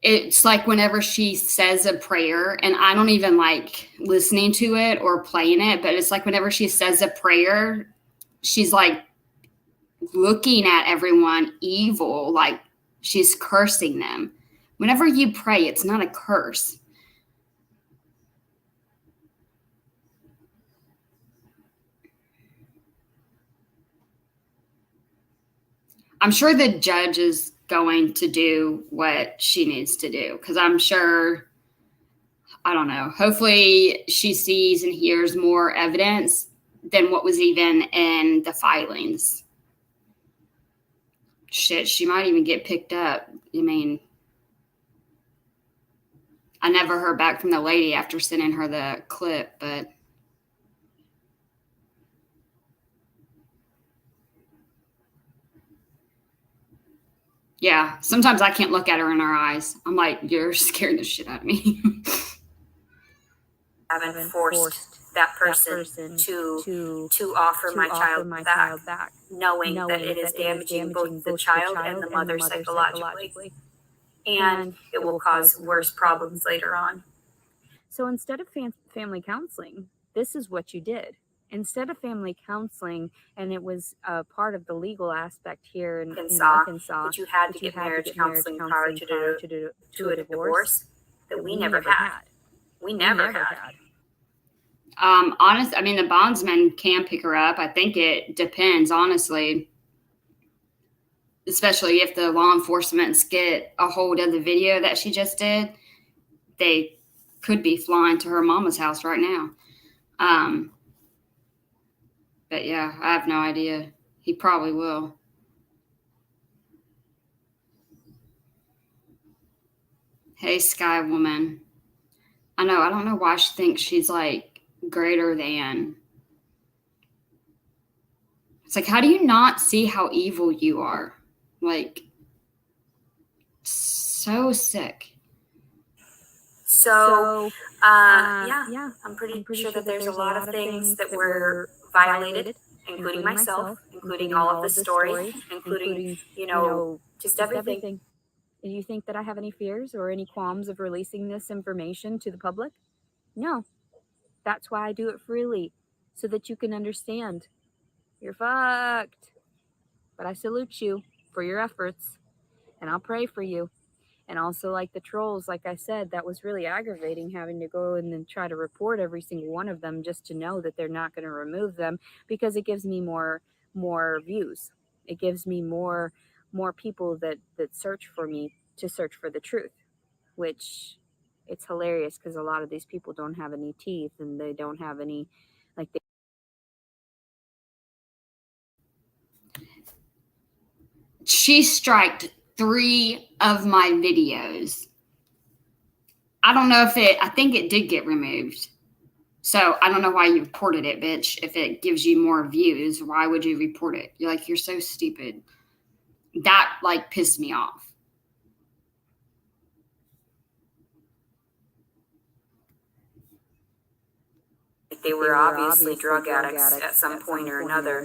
It's like whenever she says a prayer, and I don't even like listening to it or playing it, but it's like whenever she says a prayer, she's like looking at everyone evil, like she's cursing them. Whenever you pray, it's not a curse. I'm sure the judge is going to do what she needs to do. Because I'm sure, I don't know, hopefully she sees and hears more evidence than what was even in the filings. Shit, she might even get picked up. I mean, I never heard back from the lady after sending her the clip, but yeah, sometimes I can't look at her in her eyes. I'm like, you're scaring the shit out of me. Haven't forced that person to offer my child back, knowing that it is damaging both the child and the mother psychologically, and it will cause worse problems later on. So instead of family counseling, this is what you did. Instead of family counseling, and it was part of the legal aspect here in Arkansas, that you had to get marriage counseling prior to a divorce that we never had. We never had. Honest, I mean, the bondsman can pick her up. I think it depends, honestly, especially if the law enforcement get a hold of the video that she just did. They could be flying to her mama's house right now. But yeah, I have no idea. He probably will. Hey, Sky Woman. I know, I don't know why she thinks she's like greater than. It's like, how do you not see how evil you are? Like, so sick. So, yeah, I'm pretty sure that there's a lot of things that were violated, including myself, including all of the story, including, just everything. Do you think that I have any fears or any qualms of releasing this information to the public? No. That's why I do it freely, so that you can understand. You're fucked. But I salute you for your efforts, and I'll pray for you. And also, like the trolls, like I said, that was really aggravating, having to go and then try to report every single one of them just to know that they're not going to remove them, because it gives me more views. It gives me more people that search for me to search for the truth, which it's hilarious because a lot of these people don't have any teeth and they don't have any, like, She striked 3 of my videos. I don't know if I think it did get removed. So I don't know why you reported it, bitch. If it gives you more views, why would you report it? You're so stupid. That pissed me off. They were obviously drug addicts at some point or another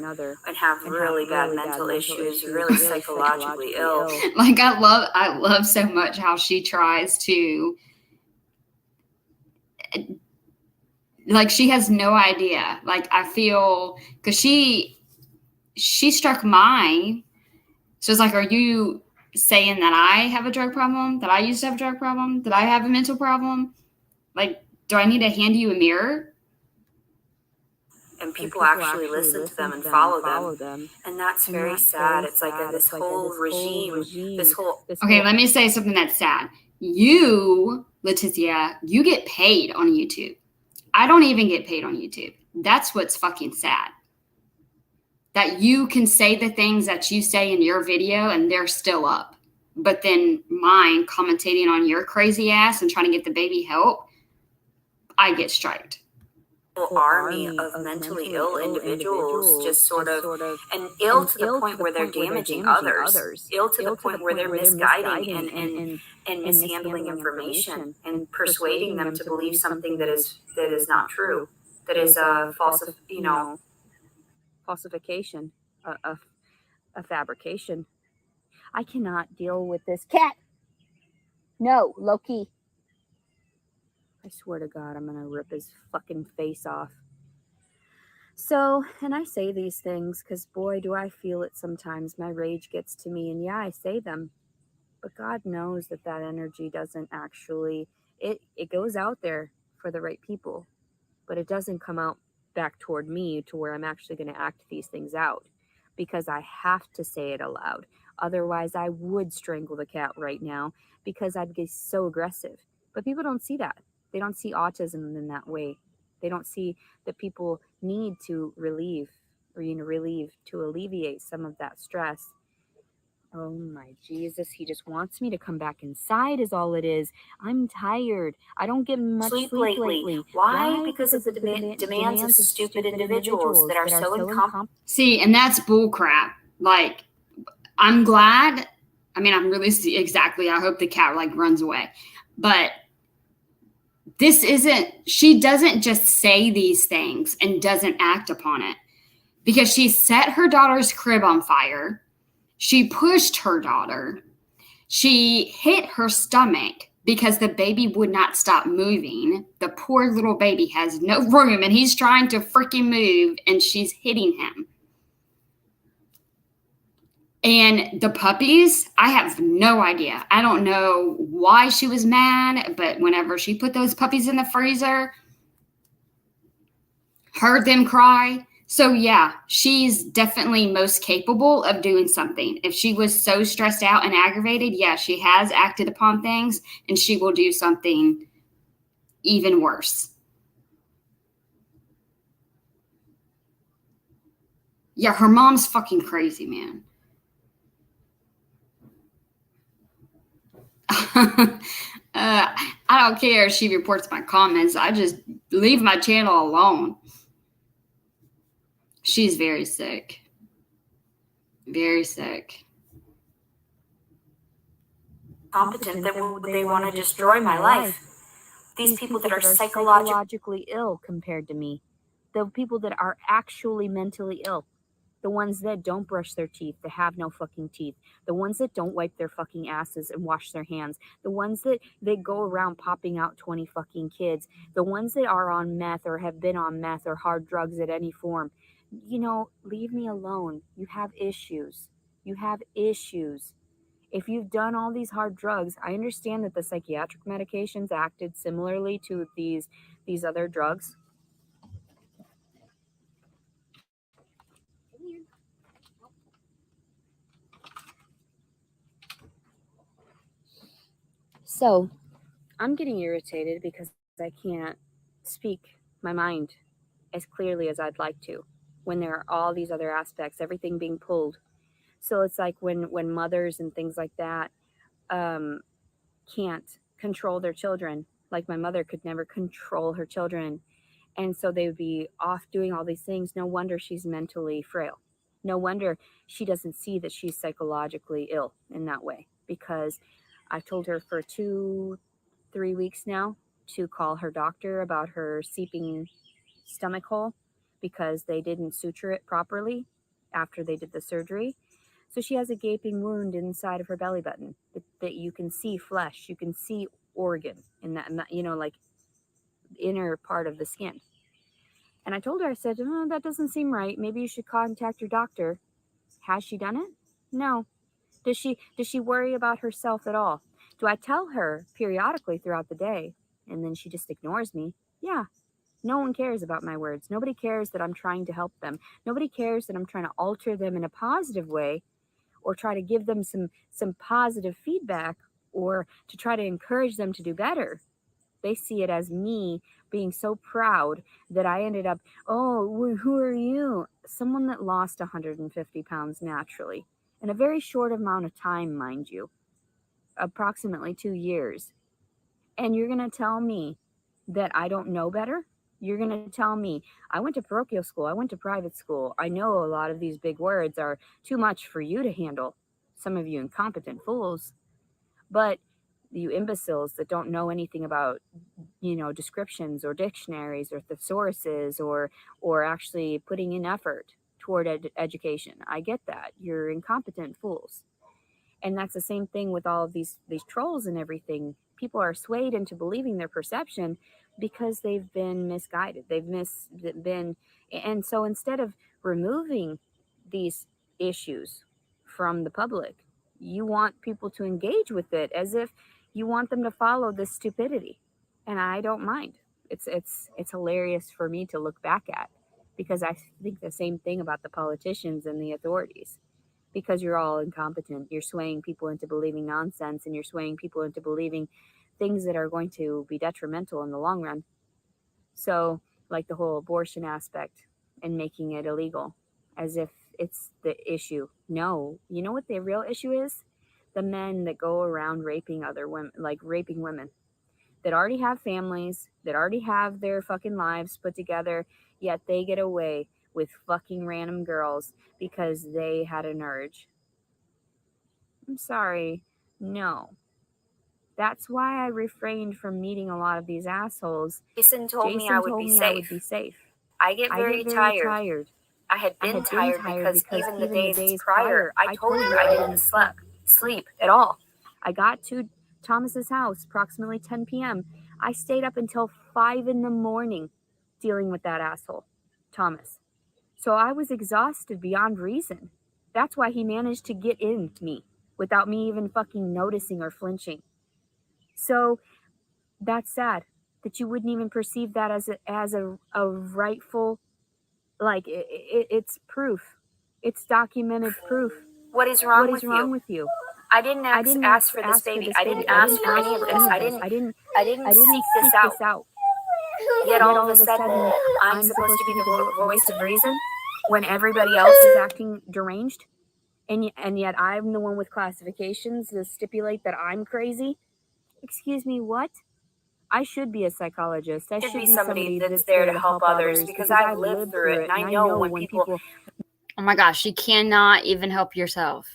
and have really bad mental issues, really psychologically ill. I love so much how she tries to, she has no idea. I feel, because she struck mine. So it's like, are you saying that I have a drug problem? That I used to have a drug problem? That I have a mental problem? Do I need to hand you a mirror? And people actually listen to them and follow them. And that's very sad. It's like this whole regime, this whole... Okay, let me say something that's sad. You, Leticia, you get paid on YouTube. I don't even get paid on YouTube. That's what's fucking sad. That you can say the things that you say in your video and they're still up. But then mine commentating on your crazy ass and trying to get the baby help, I get striked. Army of mentally ill individuals just sort of and ill to the point where they're damaging others, ill to the point where they're misguiding and mishandling information and persuading them to believe something that is not true, that is a falsification, a fabrication. I cannot deal with this cat. No, Loki. I swear to God, I'm going to rip his fucking face off. So, and I say these things because, boy, do I feel it sometimes. My rage gets to me, and yeah, I say them. But God knows that energy doesn't actually, it goes out there for the right people. But it doesn't come out back toward me to where I'm actually going to act these things out. Because I have to say it aloud. Otherwise, I would strangle the cat right now because I'd get so aggressive. But people don't see that. They don't see autism in that way. They don't see that people need to relieve or, relieve to alleviate some of that stress. Oh my Jesus, he just wants me to come back inside is all it is. I'm tired. I don't get much sleep lately. Why? Because of the demands of stupid individuals that are so incompetent. See, and that's bullcrap. Like, I'm glad. I mean, I'm really exactly. I hope the cat like runs away. But this isn't, she doesn't just say these things and doesn't act upon it, because she set her daughter's crib on fire. She pushed her daughter. She hit her stomach because the baby would not stop moving. The poor little baby has no room and he's trying to freaking move and she's hitting him. And the puppies, I have no idea. I don't know why she was mad, but whenever she put those puppies in the freezer, heard them cry. So yeah, she's definitely most capable of doing something. If she was so stressed out and aggravated, yeah, she has acted upon things and she will do something even worse. Yeah, her mom's fucking crazy, man. I don't care if she reports my comments. I just leave my channel alone. She's very sick. Very sick. Competent that they want to destroy my life. These people that are psychologically ill compared to me. The people that are actually mentally ill. The ones that don't brush their teeth, that have no fucking teeth. The ones that don't wipe their fucking asses and wash their hands. The ones that they go around popping out 20 fucking kids. The ones that are on meth or have been on meth or hard drugs at any form. Leave me alone. You have issues. You have issues. If you've done all these hard drugs, I understand that the psychiatric medications acted similarly to these other drugs. So, I'm getting irritated because I can't speak my mind as clearly as I'd like to when there are all these other aspects, everything being pulled. So it's like when mothers and things like that can't control their children, like my mother could never control her children. And so they would be off doing all these things. No wonder she's mentally frail. No wonder she doesn't see that she's psychologically ill in that way, because I've told her for 2-3 weeks now to call her doctor about her seeping stomach hole because they didn't suture it properly after they did the surgery. So she has a gaping wound inside of her belly button that you can see flesh, you can see organ in that, like inner part of the skin. And I told her, I said, that doesn't seem right. Maybe you should contact your doctor. Has she done it? No. Does she worry about herself at all? Do I tell her periodically throughout the day and then she just ignores me? Yeah. No one cares about my words. Nobody cares that I'm trying to help them. Nobody cares that I'm trying to alter them in a positive way or try to give them some positive feedback or to try to encourage them to do better. They see it as me being so proud that I ended up, who are you? Someone that lost 150 pounds naturally in a very short amount of time, mind you, approximately 2 years. And you're going to tell me that I don't know better? You're going to tell me I went to parochial school, I went to private school. I know a lot of these big words are too much for you to handle, some of you incompetent fools. But you imbeciles that don't know anything about, descriptions or dictionaries or thesauruses or actually putting in effort toward education. I get that. You're incompetent fools. And that's the same thing with all of these trolls and everything. People are swayed into believing their perception because they've been misguided. And so instead of removing these issues from the public, you want people to engage with it as if you want them to follow this stupidity. And I don't mind. It's hilarious for me to look back at because I think the same thing about the politicians and the authorities. because you're all incompetent. You're swaying people into believing nonsense, and you're swaying people into believing things that are going to be detrimental in the long run. So, like the whole abortion aspect and making it illegal as if it's the issue. No, you know what the real issue is? The men that go around raping other women, like raping women that already have families, that already have their fucking lives put together, yet they get away with fucking random girls because they had an urge. I'm sorry. No. That's why I refrained from meeting a lot of these assholes. Jason told me I would be safe. I get very tired. I had been tired because even the days prior, I told you I didn't sleep at all. I got to Thomas's house approximately 10 p.m. I stayed up until 5 in the morning dealing with that asshole, Thomas. So I was exhausted beyond reason. That's why he managed to get in me without me even fucking noticing or flinching. So that's sad that you wouldn't even perceive that as a rightful, like, it's proof. It's documented proof. What is wrong with you? I didn't ask for this baby. I didn't ask for any of this. I didn't seek this out. Yet all of a sudden, I'm supposed to be the voice of reason when everybody else is acting deranged, and yet I'm the one with classifications that stipulate that I'm crazy. Excuse me, what? I should be a psychologist. I should be somebody that's there to help others because I've lived through it, and I know when people. Oh my gosh, she cannot even help yourself.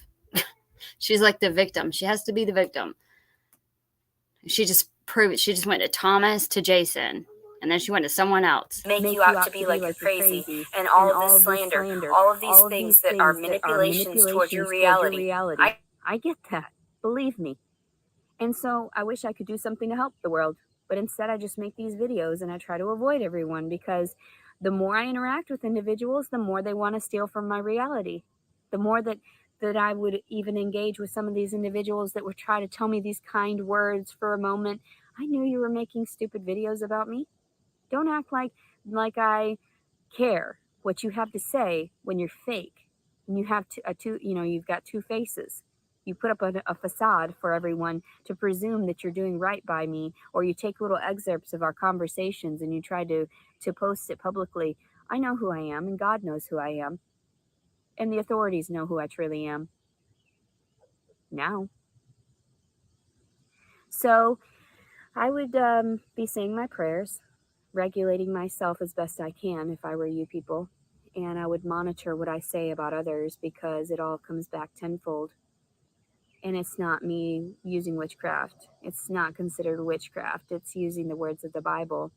She's like the victim. She has to be the victim. She just proved it. She just went to Thomas, to Jason, and then she went to someone else. Make you out to be like you're crazy, and all of this slander, all of these things that are manipulations towards your reality. I get that. Believe me. And so I wish I could do something to help the world. But instead, I just make these videos and I try to avoid everyone because the more I interact with individuals, the more they want to steal from my reality. The more that I would even engage with some of these individuals that would try to tell me these kind words for a moment. I knew you were making stupid videos about me. Don't act like I care what you have to say when you're fake. And you have you've got two faces. You put up a facade for everyone to presume that you're doing right by me, or you take little excerpts of our conversations and you try to post it publicly. I know who I am, and God knows who I am. And the authorities know who I truly am. Now. So I would be saying my prayers, regulating myself as best I can if I were you people. And I would monitor what I say about others because it all comes back tenfold. And it's not me using witchcraft. It's not considered witchcraft. It's using the words of the Bible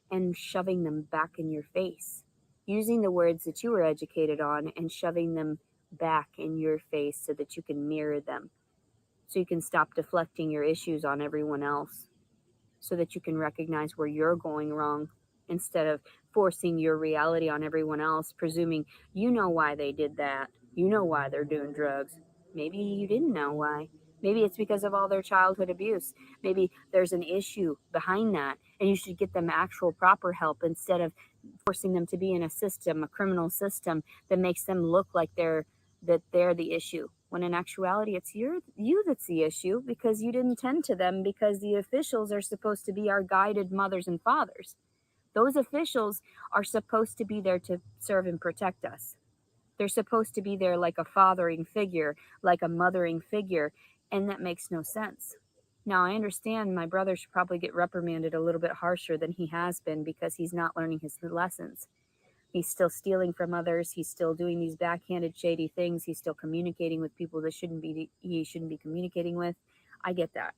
and shoving them back in your face. Using the words that you were educated on and shoving them back in your face so that you can mirror them. So you can stop deflecting your issues on everyone else. So that you can recognize where you're going wrong instead of forcing your reality on everyone else, presuming you know why they did that. You know why they're doing drugs. Maybe you didn't know why. Maybe it's because of all their childhood abuse. Maybe there's an issue behind that, and you should get them actual proper help instead of forcing them to be in a system, a criminal system that makes them look like they're the issue. When in actuality, it's you that's the issue because you didn't tend to them because the officials are supposed to be our guided mothers and fathers. Those officials are supposed to be there to serve and protect us. They're supposed to be there like a fathering figure, like a mothering figure, and that makes no sense. Now, I understand my brother should probably get reprimanded a little bit harsher than he has been because he's not learning his lessons. He's still stealing from others. He's still doing these backhanded, shady things. He's still communicating with people that he shouldn't be communicating with. I get that.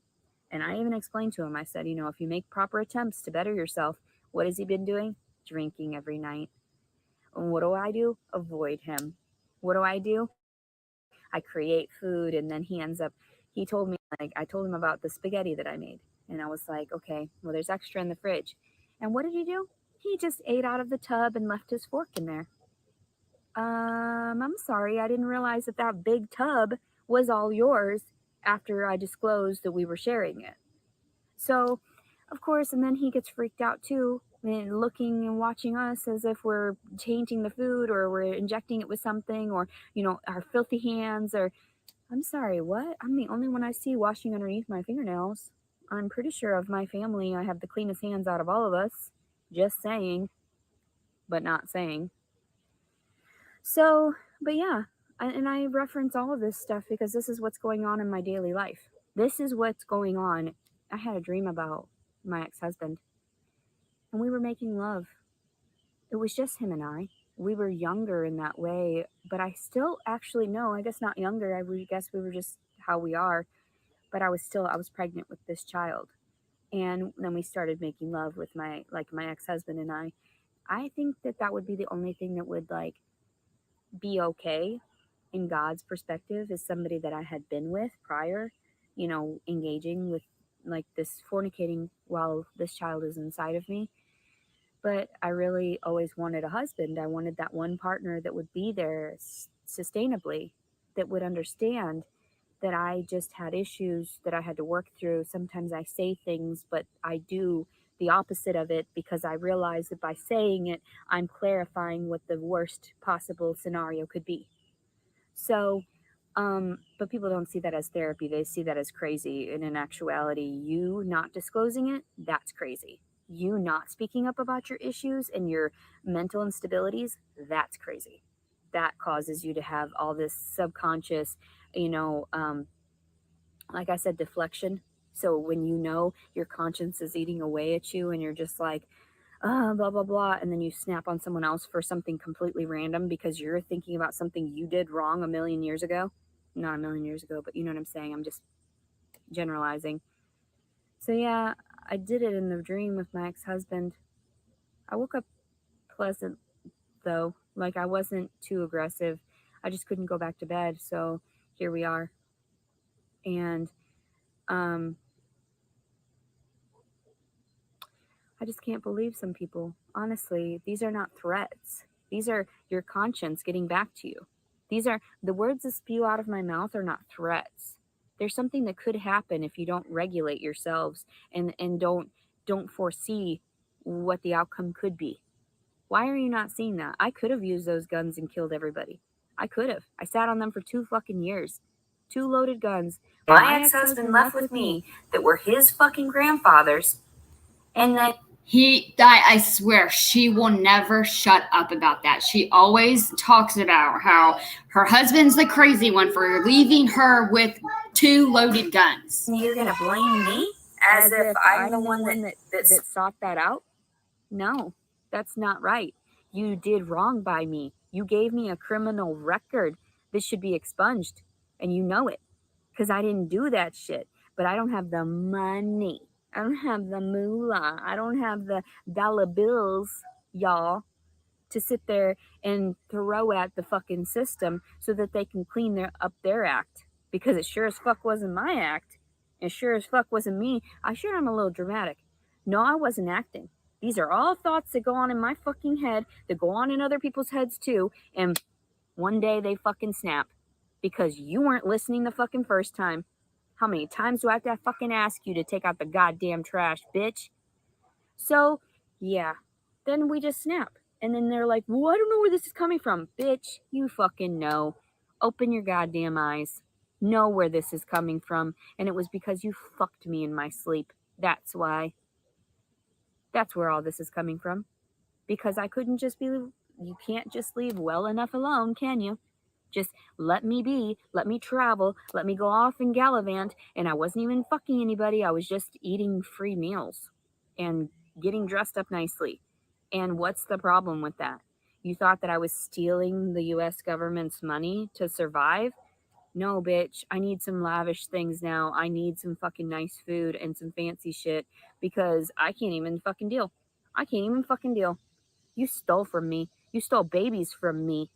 And I even explained to him, I said, if you make proper attempts to better yourself, what has he been doing? Drinking every night. And what do? Avoid him. What do? I create food, and then he told me, I told him about the spaghetti that I made. And I was like, okay, well, there's extra in the fridge. And what did he do? He just ate out of the tub and left his fork in there. I'm sorry, I didn't realize that big tub was all yours after I disclosed that we were sharing it. So, of course, and then he gets freaked out too and looking and watching us as if we're tainting the food or we're injecting it with something, or, our filthy hands. Or, I'm sorry, what? I'm the only one I see washing underneath my fingernails. I'm pretty sure of my family, I have the cleanest hands out of all of us. Just saying, but not saying. So, but yeah, and I reference all of this stuff because this is what's going on in my daily life. This is what's going on. I had a dream about my ex-husband, and we were making love. It was just him and I. We were younger in that way, but I still actually, no, I guess not younger. guess we were just how we are. But I was pregnant with this child. And then we started making love with my ex-husband and I. I think that would be the only thing that would be okay in God's perspective, is somebody that I had been with prior, engaging with this, fornicating while this child is inside of me. But I really always wanted a husband. I wanted that one partner that would be there sustainably, that would understand that I just had issues that I had to work through. Sometimes I say things, but I do the opposite of it because I realize that by saying it, I'm clarifying what the worst possible scenario could be. So, but people don't see that as therapy. They see that as crazy. And in actuality, you not disclosing it, that's crazy. You not speaking up about your issues and your mental instabilities, that's crazy. That causes you to have all this subconscious, like I said, deflection. So when your conscience is eating away at you and you're just like, blah, blah, blah, and then you snap on someone else for something completely random because you're thinking about something you did wrong a million years ago. Not a million years ago, but you know what I'm saying. I'm just generalizing. So yeah, I did it in the dream with my ex-husband. I woke up pleasant, though. Like, I wasn't too aggressive. I just couldn't go back to bed. So here we are. And I just can't believe some people. Honestly, these are not threats. These are your conscience getting back to you. These are the words that spew out of my mouth are not threats. There's something that could happen if you don't regulate yourselves and don't foresee what the outcome could be. Why are you not seeing that? I could have used those guns and killed everybody. I could have. I sat on them for 2 fucking years. 2 loaded guns. My ex-husband left with me that were his fucking grandfather's. And that I swear, she will never shut up about that. She always talks about how her husband's the crazy one for leaving her with 2 loaded guns. You're going to blame me as if I'm the one that sought that out? No, that's not right. You did wrong by me. You gave me a criminal record. This should be expunged. And you know it. Because I didn't do that shit. But I don't have the money. I don't have the moolah. I don't have the dollar bills, y'all, to sit there and throw at the fucking system so that they can clean up their act. Because it sure as fuck wasn't my act. It sure as fuck wasn't me. I'm a little dramatic. No, I wasn't acting. These are all thoughts that go on in my fucking head, that go on in other people's heads too, and one day they fucking snap. Because you weren't listening the fucking first time. How many times do I have to fucking ask you to take out the goddamn trash, bitch? So, yeah. Then we just snap. And then they're like, well, I don't know where this is coming from. Bitch, you fucking know. Open your goddamn eyes. Know where this is coming from. And it was because you fucked me in my sleep. That's why. That's where all this is coming from. Because I couldn't just be... You can't just leave well enough alone, can you? Just let me be, let me travel, let me go off and gallivant. And I wasn't even fucking anybody. I was just eating free meals and getting dressed up nicely. And what's the problem with that? You thought that I was stealing the US government's money to survive? No, bitch. I need some lavish things now. I need some fucking nice food and some fancy shit because I can't even fucking deal. I can't even fucking deal. You stole from me. You stole babies from me.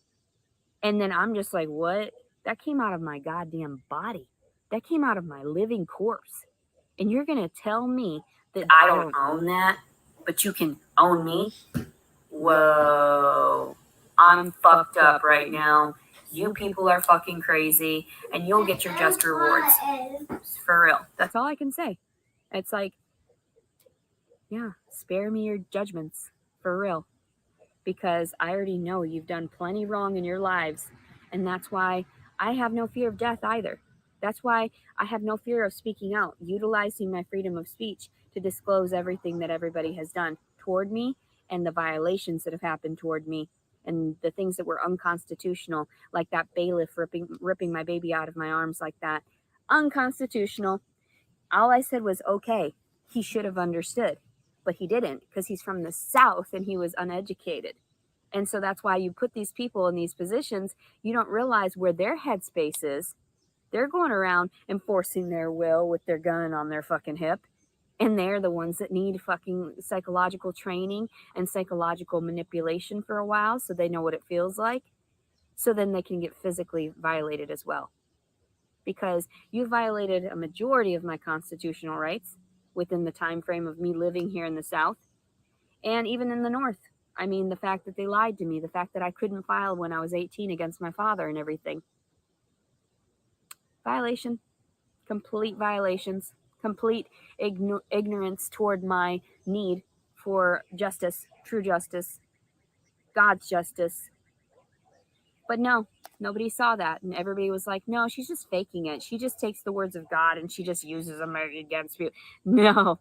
And then I'm just like, what? That came out of my goddamn body. That came out of my living corpse. And you're going to tell me that I don't own that, but you can own me? Whoa. I'm fucked up right now. You people are fucking crazy, and you'll get your just rewards. For real. That's all I can say. It's like, Yeah, spare me your judgments, for real. Because I already know you've done plenty wrong in your lives. And that's why I have no fear of death either. That's why I have no fear of speaking out, utilizing my freedom of speech to disclose everything that everybody has done toward me and the violations that have happened toward me and the things that were unconstitutional, like that bailiff ripping my baby out of my arms like that. Unconstitutional. All I said was, okay, he should have understood, but he didn't because he's from the South and he was uneducated. And so that's why you put these people in these positions. You don't realize where their headspace is. They're going around enforcing their will with their gun on their fucking hip. And they're the ones that need fucking psychological training and psychological manipulation for a while so they know what it feels like. So then they can get physically violated as well. Because you violated a majority of my constitutional rights within the time frame of me living here in the South and even in the North. I mean, the fact that they lied to me, the fact that I couldn't file when I was 18 against my father and everything. Violation. Complete violations. Complete ignorance toward my need for justice, true justice, God's justice. But no, nobody saw that. And everybody was like, no, she's just faking it. She just takes the words of God and she just uses them against you. No,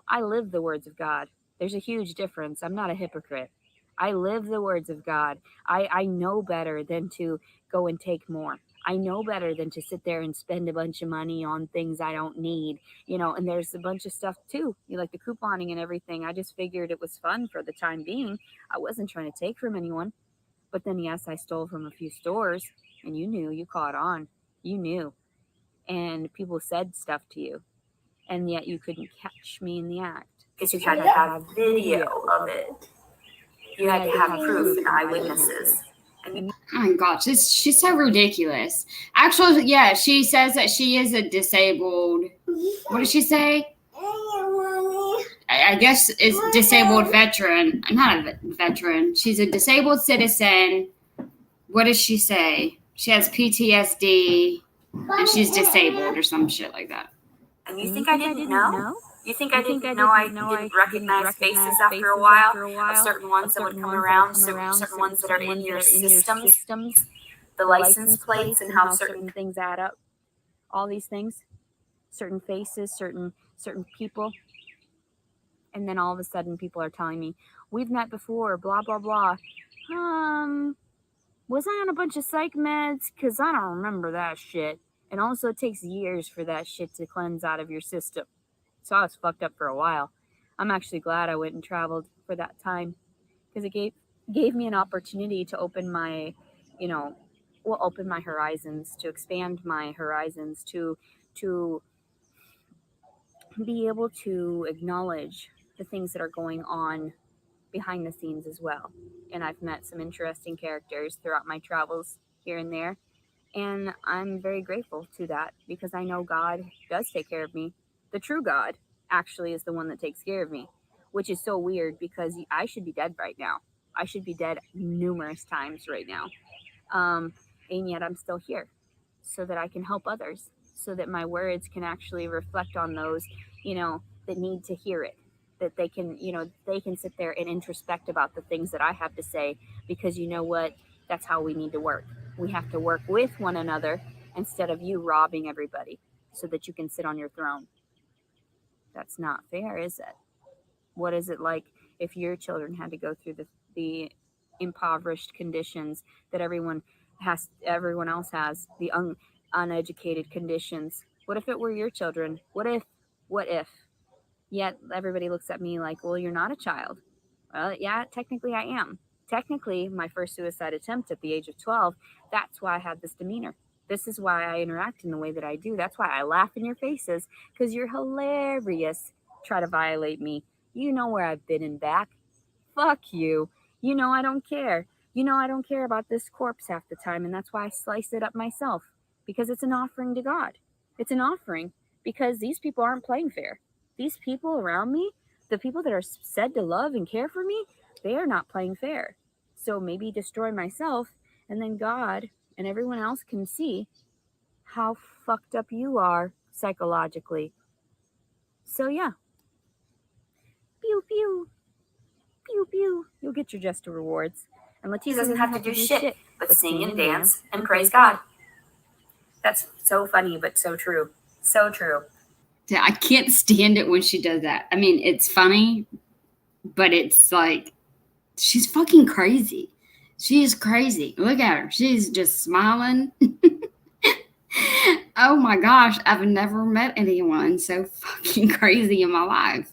I live the words of God. There's a huge difference. I'm not a hypocrite. I live the words of God. I know better than to go and take more. I know better than to sit there and spend a bunch of money on things I don't need, and there's a bunch of stuff too. You like the couponing and everything. I just figured it was fun for the time being. I wasn't trying to take from anyone. But then, yes, I stole from a few stores, and you knew, you caught on. You knew. And people said stuff to you, and yet you couldn't catch me in the act. Because you had to have video of it. You had to have proof and eyewitnesses. Oh my gosh, she's so ridiculous. Actually, yeah, she says that she is a disabled. What did she say? I guess is disabled veteran. I'm not a veteran. She's a disabled citizen. What does she say? She has PTSD and she's disabled or some shit like that. And you think I didn't know? You think I didn't know I didn't recognize faces after a while of certain ones that would come around, certain ones that are in your systems, the license plates and how certain things add up? All these things, certain faces, certain people. And then all of a sudden people are telling me, we've met before, blah, blah, blah. Was I on a bunch of psych meds? Because I don't remember that shit. And also it takes years for that shit to cleanse out of your system. So I was fucked up for a while. I'm actually glad I went and traveled for that time. Because it gave me an opportunity to open my, open my horizons, to expand my horizons, to be able to acknowledge the things that are going on behind the scenes as well. And I've met some interesting characters throughout my travels here and there. And I'm very grateful to that because I know God does take care of me. The true God actually is the one that takes care of me, which is so weird because I should be dead right now. I should be dead numerous times right now. And yet I'm still here so that I can help others, so that my words can actually reflect on those, that need to hear it. That they can, they can sit there and introspect about the things that I have to say, because you know what? That's how we need to work. We have to work with one another instead of you robbing everybody so that you can sit on your throne. That's not fair, is it? What is it like if your children had to go through the impoverished conditions that everyone else has, the uneducated conditions? What if it were your children? What if? Yet everybody looks at me like, well, you're not a child. Well, yeah, technically I am. Technically, my first suicide attempt at the age of 12, that's why I have this demeanor. This is why I interact in the way that I do. That's why I laugh in your faces, because you're hilarious. Try to violate me. You know where I've been and back. Fuck you. You know I don't care. You know I don't care about this corpse half the time, and that's why I slice it up myself, because it's an offering to God. It's an offering because these people aren't playing fair. These people around me, the people that are said to love and care for me, they are not playing fair. So maybe destroy myself, and then God and everyone else can see how fucked up you are psychologically. So yeah, Pew pew. Pew pew. You'll get your just rewards. And He Leticia doesn't have to do shit but sing and dance and praise God. That's so funny, but so true. So true. Yeah, I can't stand it when she does that. I mean, it's funny, but it's like, she's fucking crazy. She is crazy. Look at her. She's just smiling. Oh my gosh, I've never met anyone so fucking crazy in my life.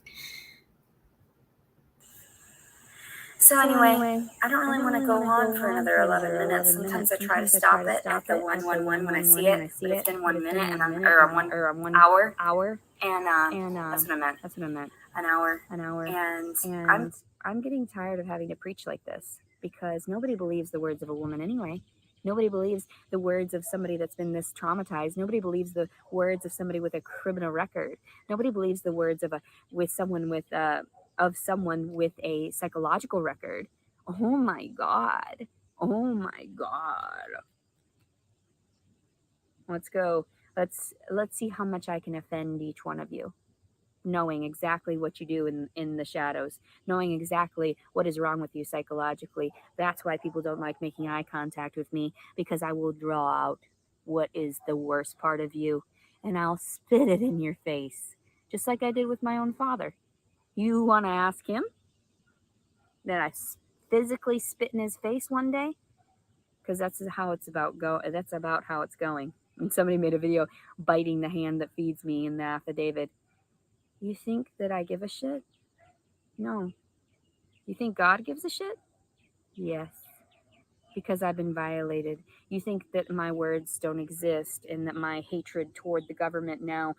So anyway, I don't really want to go on for another 11 minutes. Sometimes I try to stop it at the 111 when I see it, but it's in 1 minute and I'm or 1 hour. And that's what I meant. That's what I meant. An hour. And I'm getting tired of having to preach like this because nobody believes the words of a woman anyway. Nobody believes the words of somebody that's been this traumatized. Nobody believes the words of somebody with a criminal record. Nobody believes the words of someone with a psychological record. Oh my God. Oh my God. Let's go. Let's see how much I can offend each one of you. Knowing exactly what you do in the shadows, knowing exactly what is wrong with you psychologically. That's why people don't like making eye contact with me, because I will draw out what is the worst part of you and I'll spit it in your face, just like I did with my own father. You want to ask him that I physically spit in his face one day? Because that's how it's about that's about how it's going. And somebody made a video biting the hand that feeds me in the affidavit. You think that I give a shit? No. You think God gives a shit? Yes. Because I've been violated. You think that my words don't exist and that my hatred toward the government now...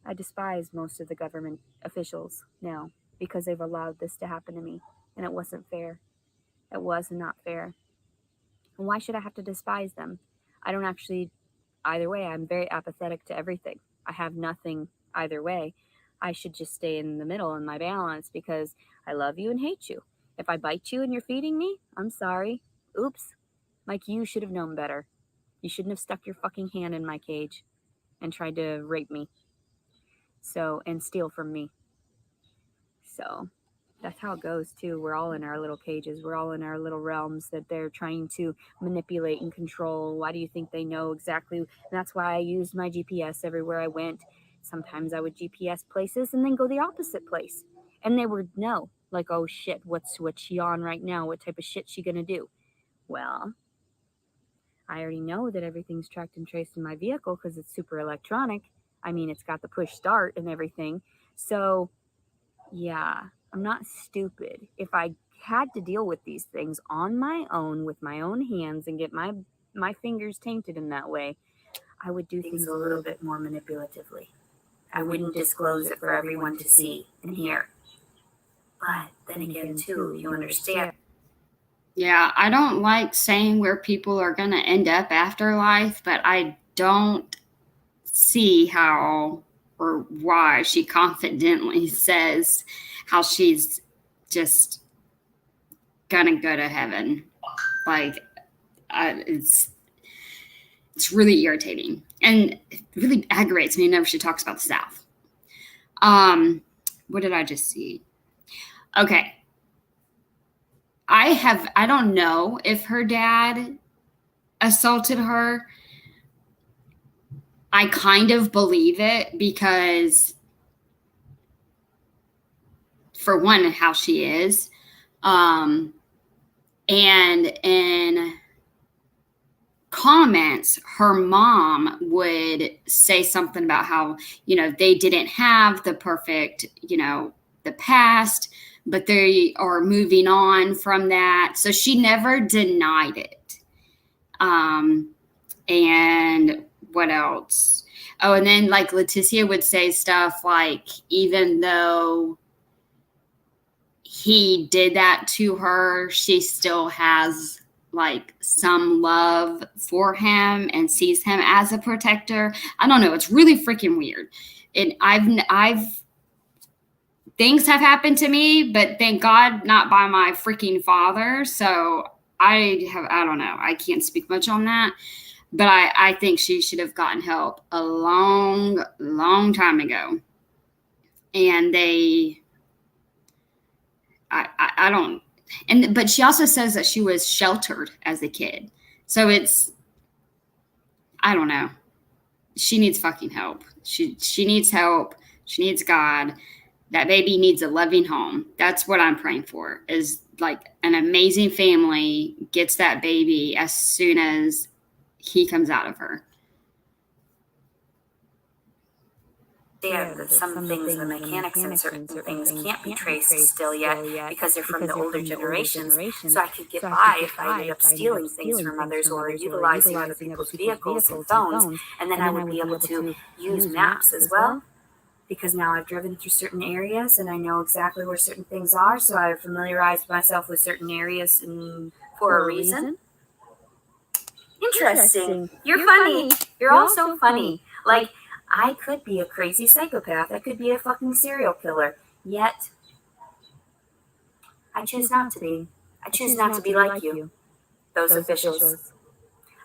I despise most of the government officials now because they've allowed this to happen to me. And it wasn't fair. It was not fair. And why should I have to despise them? I don't actually... Either way, I'm very apathetic to everything. I have nothing either way. I should just stay in the middle in my balance because I love you and hate you. If I bite you and you're feeding me, I'm sorry. Oops. Like, you should have known better. You shouldn't have stuck your fucking hand in my cage and tried to rape me. And steal from me. So that's how it goes too. We're all in our little cages. We're all in our little realms that they're trying to manipulate and control. Why do you think they know exactly? And that's why I used my GPS everywhere I went. Sometimes I would GPS places and then go the opposite place. And they would know, like, oh shit, what's she on right now? What type of shit she gonna do? Well, I already know that everything's tracked and traced in my vehicle because it's super electronic. I mean, it's got the push start and everything. So yeah, I'm not stupid. If I had to deal with these things on my own with my own hands and get my fingers tainted in that way, I would do things a little bit more manipulatively. I wouldn't disclose it for everyone to see and hear. But then again, too, you understand. Yeah, I don't like saying where people are going to end up after life, but I don't see how or why she confidently says how she's just gonna go to heaven. Like, it's really irritating, and it really aggravates me whenever she talks about the South. What did I just see? Okay, I don't know if her dad assaulted her. I kind of believe it because, for one, how she is. And in comments, her mom would say something about how, they didn't have the perfect, the past, but they are moving on from that. So she never denied it. And what else? Oh, and then like Leticia would say stuff like, even though he did that to her, she still has like some love for him and sees him as a protector. I don't know. It's really freaking weird. And I've things have happened to me, but thank God not by my freaking father. So I don't know. I can't speak much on that. But I think she should have gotten help a long, long time ago. and I don't, but she also says that she was sheltered as a kid. So I don't know. She needs fucking help. She needs help. She needs God. That baby needs a loving home. That's what I'm praying for, is like an amazing family gets that baby as soon as he comes out of her. Some things, the mechanics and certain things can't be traced still yet because they're from the older generations. So I could get by if I ended up stealing things from others or utilizing other people's vehicles and phones, and then I would be able to use maps as well. Because now I've driven through certain areas and I know exactly where certain things are, so I've familiarized myself with certain areas for a reason. Interesting. You're funny. You're also funny. Like, I could be a crazy psychopath. I could be a fucking serial killer. Yet, I choose not to be. I choose not to be like you, those officials.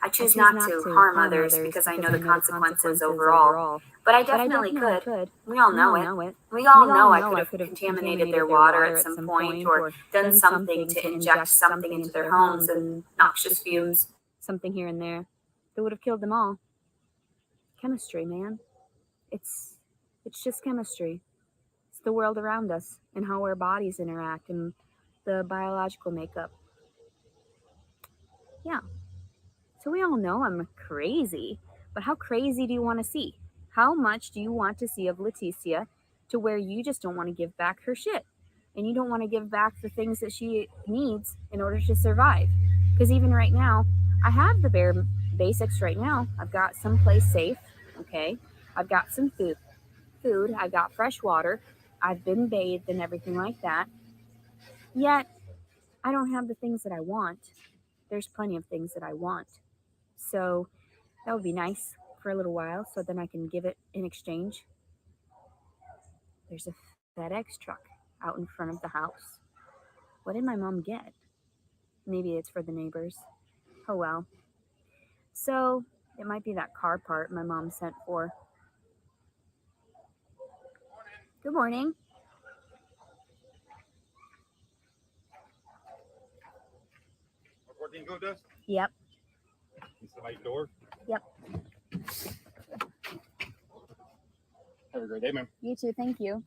I choose not to harm others because I know the consequences overall. But I definitely could. We all know it. We all know I could have contaminated their water at some point or done something to inject something into their homes and noxious fumes. Something here and there that would have killed them all. Chemistry, man. It's just chemistry. It's the world around us and how our bodies interact and the biological makeup. Yeah. So we all know I'm crazy, but how crazy do you want to see? How much do you want to see of Leticia to where you just don't want to give back her shit? And you don't want to give back the things that she needs in order to survive? Because even right now, I have the bare basics right now. I've got someplace safe, okay? I've got some food. I've got fresh water. I've been bathed and everything like that. Yet, I don't have the things that I want. There's plenty of things that I want. So that would be nice for a little while, so then I can give it in exchange. There's a FedEx truck out in front of the house. What did my mom get? Maybe it's for the neighbors. Oh well. So it might be that car part my mom sent for. Good morning. Go dust? Yep. It's the right door? Yep. Have a great day, ma'am. You too, thank you.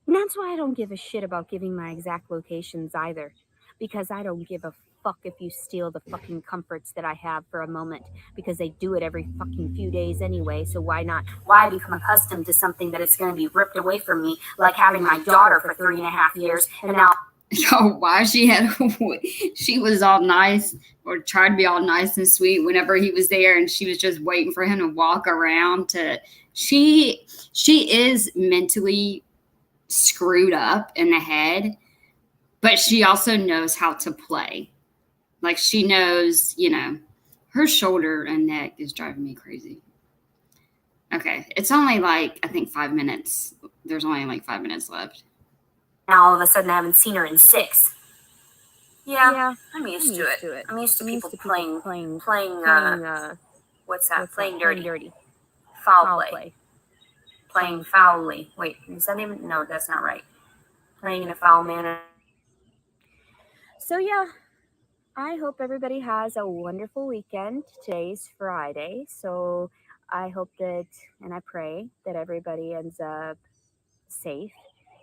And that's why I don't give a shit about giving my exact locations either. Because I don't give a fuck if you steal the fucking comforts that I have for a moment. Because they do it every fucking few days anyway, so why not? Why become accustomed to something that is going to be ripped away from me, like having my daughter for 3.5 years, and now... Yo, why she was all nice or tried to be all nice and sweet whenever he was there, and she was just waiting for him to walk around to... She is mentally screwed up in the head, but she also knows how to play. Like, she knows, her shoulder and neck is driving me crazy. Okay, it's only like, I think 5 minutes. There's only like 5 minutes left. Now all of a sudden I haven't seen her in 6. Yeah, I'm used to it. I'm used to people playing what's that? Playing dirty. Foul play. Playing foully. Wait, is that even? No, that's not right. Playing in a foul manner. So yeah, I hope everybody has a wonderful weekend. Today's Friday, so I hope that, and I pray that everybody ends up safe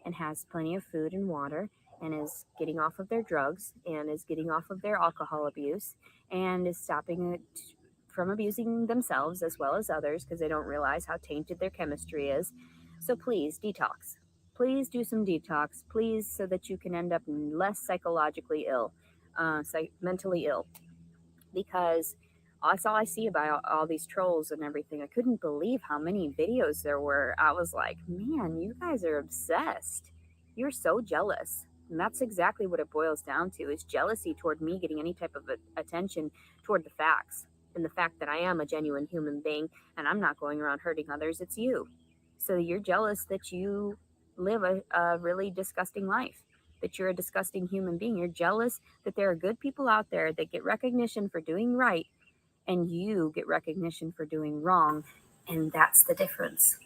and has plenty of food and water and is getting off of their drugs and is getting off of their alcohol abuse and is stopping it from abusing themselves as well as others because they don't realize how tainted their chemistry is. So please, detox. Please do some detox, please, so that you can end up less psychologically ill, mentally ill. Because that's all I see about all these trolls and everything. I couldn't believe how many videos there were. I was like, man, you guys are obsessed. You're so jealous. And that's exactly what it boils down to, is jealousy toward me getting any type of attention toward the facts. And the fact that I am a genuine human being and I'm not going around hurting others. It's you. So you're jealous that you live a really disgusting life, that you're a disgusting human being. You're jealous that there are good people out there that get recognition for doing right, and you get recognition for doing wrong. And that's the difference.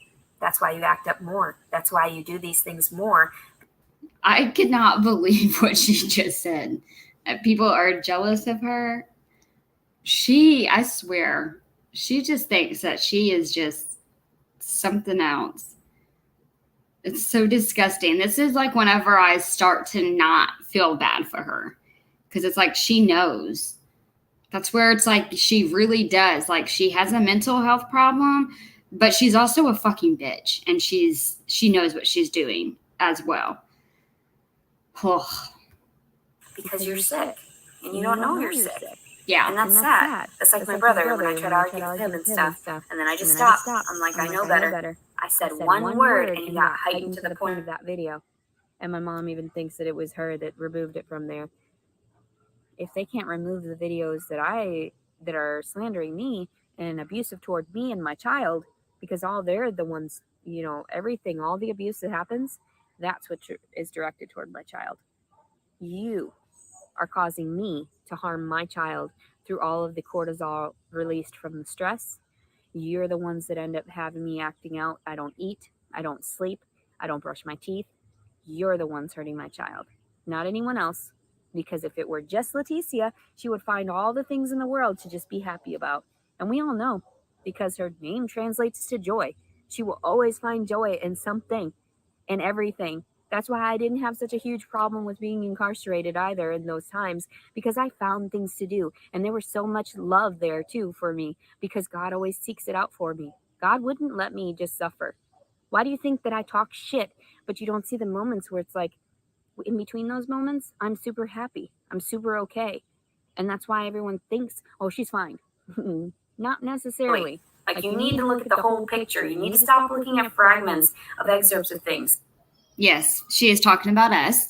That's why you act up more. That's why you do these things more. I could not believe what she just said. That people are jealous of her. I swear, she just thinks that she is just something else. It's so disgusting. This is like whenever I start to not feel bad for her, because it's like she knows. That's where it's like she really does. Like, she has a mental health problem, but she's also a fucking bitch, and she knows what she's doing as well. Oh, Because you're sick. And you don't know you're sick. yeah. And that's sad. That's like my brother when I try to argue with him and stuff. And then I just stop. I'm like, I know better. I said one word and he got heightened to the point of that video. And my mom even thinks that it was her that removed it from there. If they can't remove the videos that are slandering me and abusive toward me and my child, because they're the ones, everything, all the abuse that happens, that's what is directed toward my child. You are causing me to harm my child through all of the cortisol released from the stress. You're the ones that end up having me acting out. I don't eat. I don't sleep. I don't brush my teeth. You're the ones hurting my child, not anyone else. Because if it were just Leticia, she would find all the things in the world to just be happy about. And we all know, because her name translates to joy. She will always find joy in something, in everything. That's why I didn't have such a huge problem with being incarcerated either in those times, because I found things to do. And there was so much love there too for me, because God always seeks it out for me. God wouldn't let me just suffer. Why do you think that I talk shit, but you don't see the moments where it's like, in between those moments, I'm super happy. I'm super okay. And that's why everyone thinks, oh, she's fine. Not necessarily. Like, you need to look at the whole picture. You need to stop looking at fragments of excerpts of things. Yes, she is talking about us.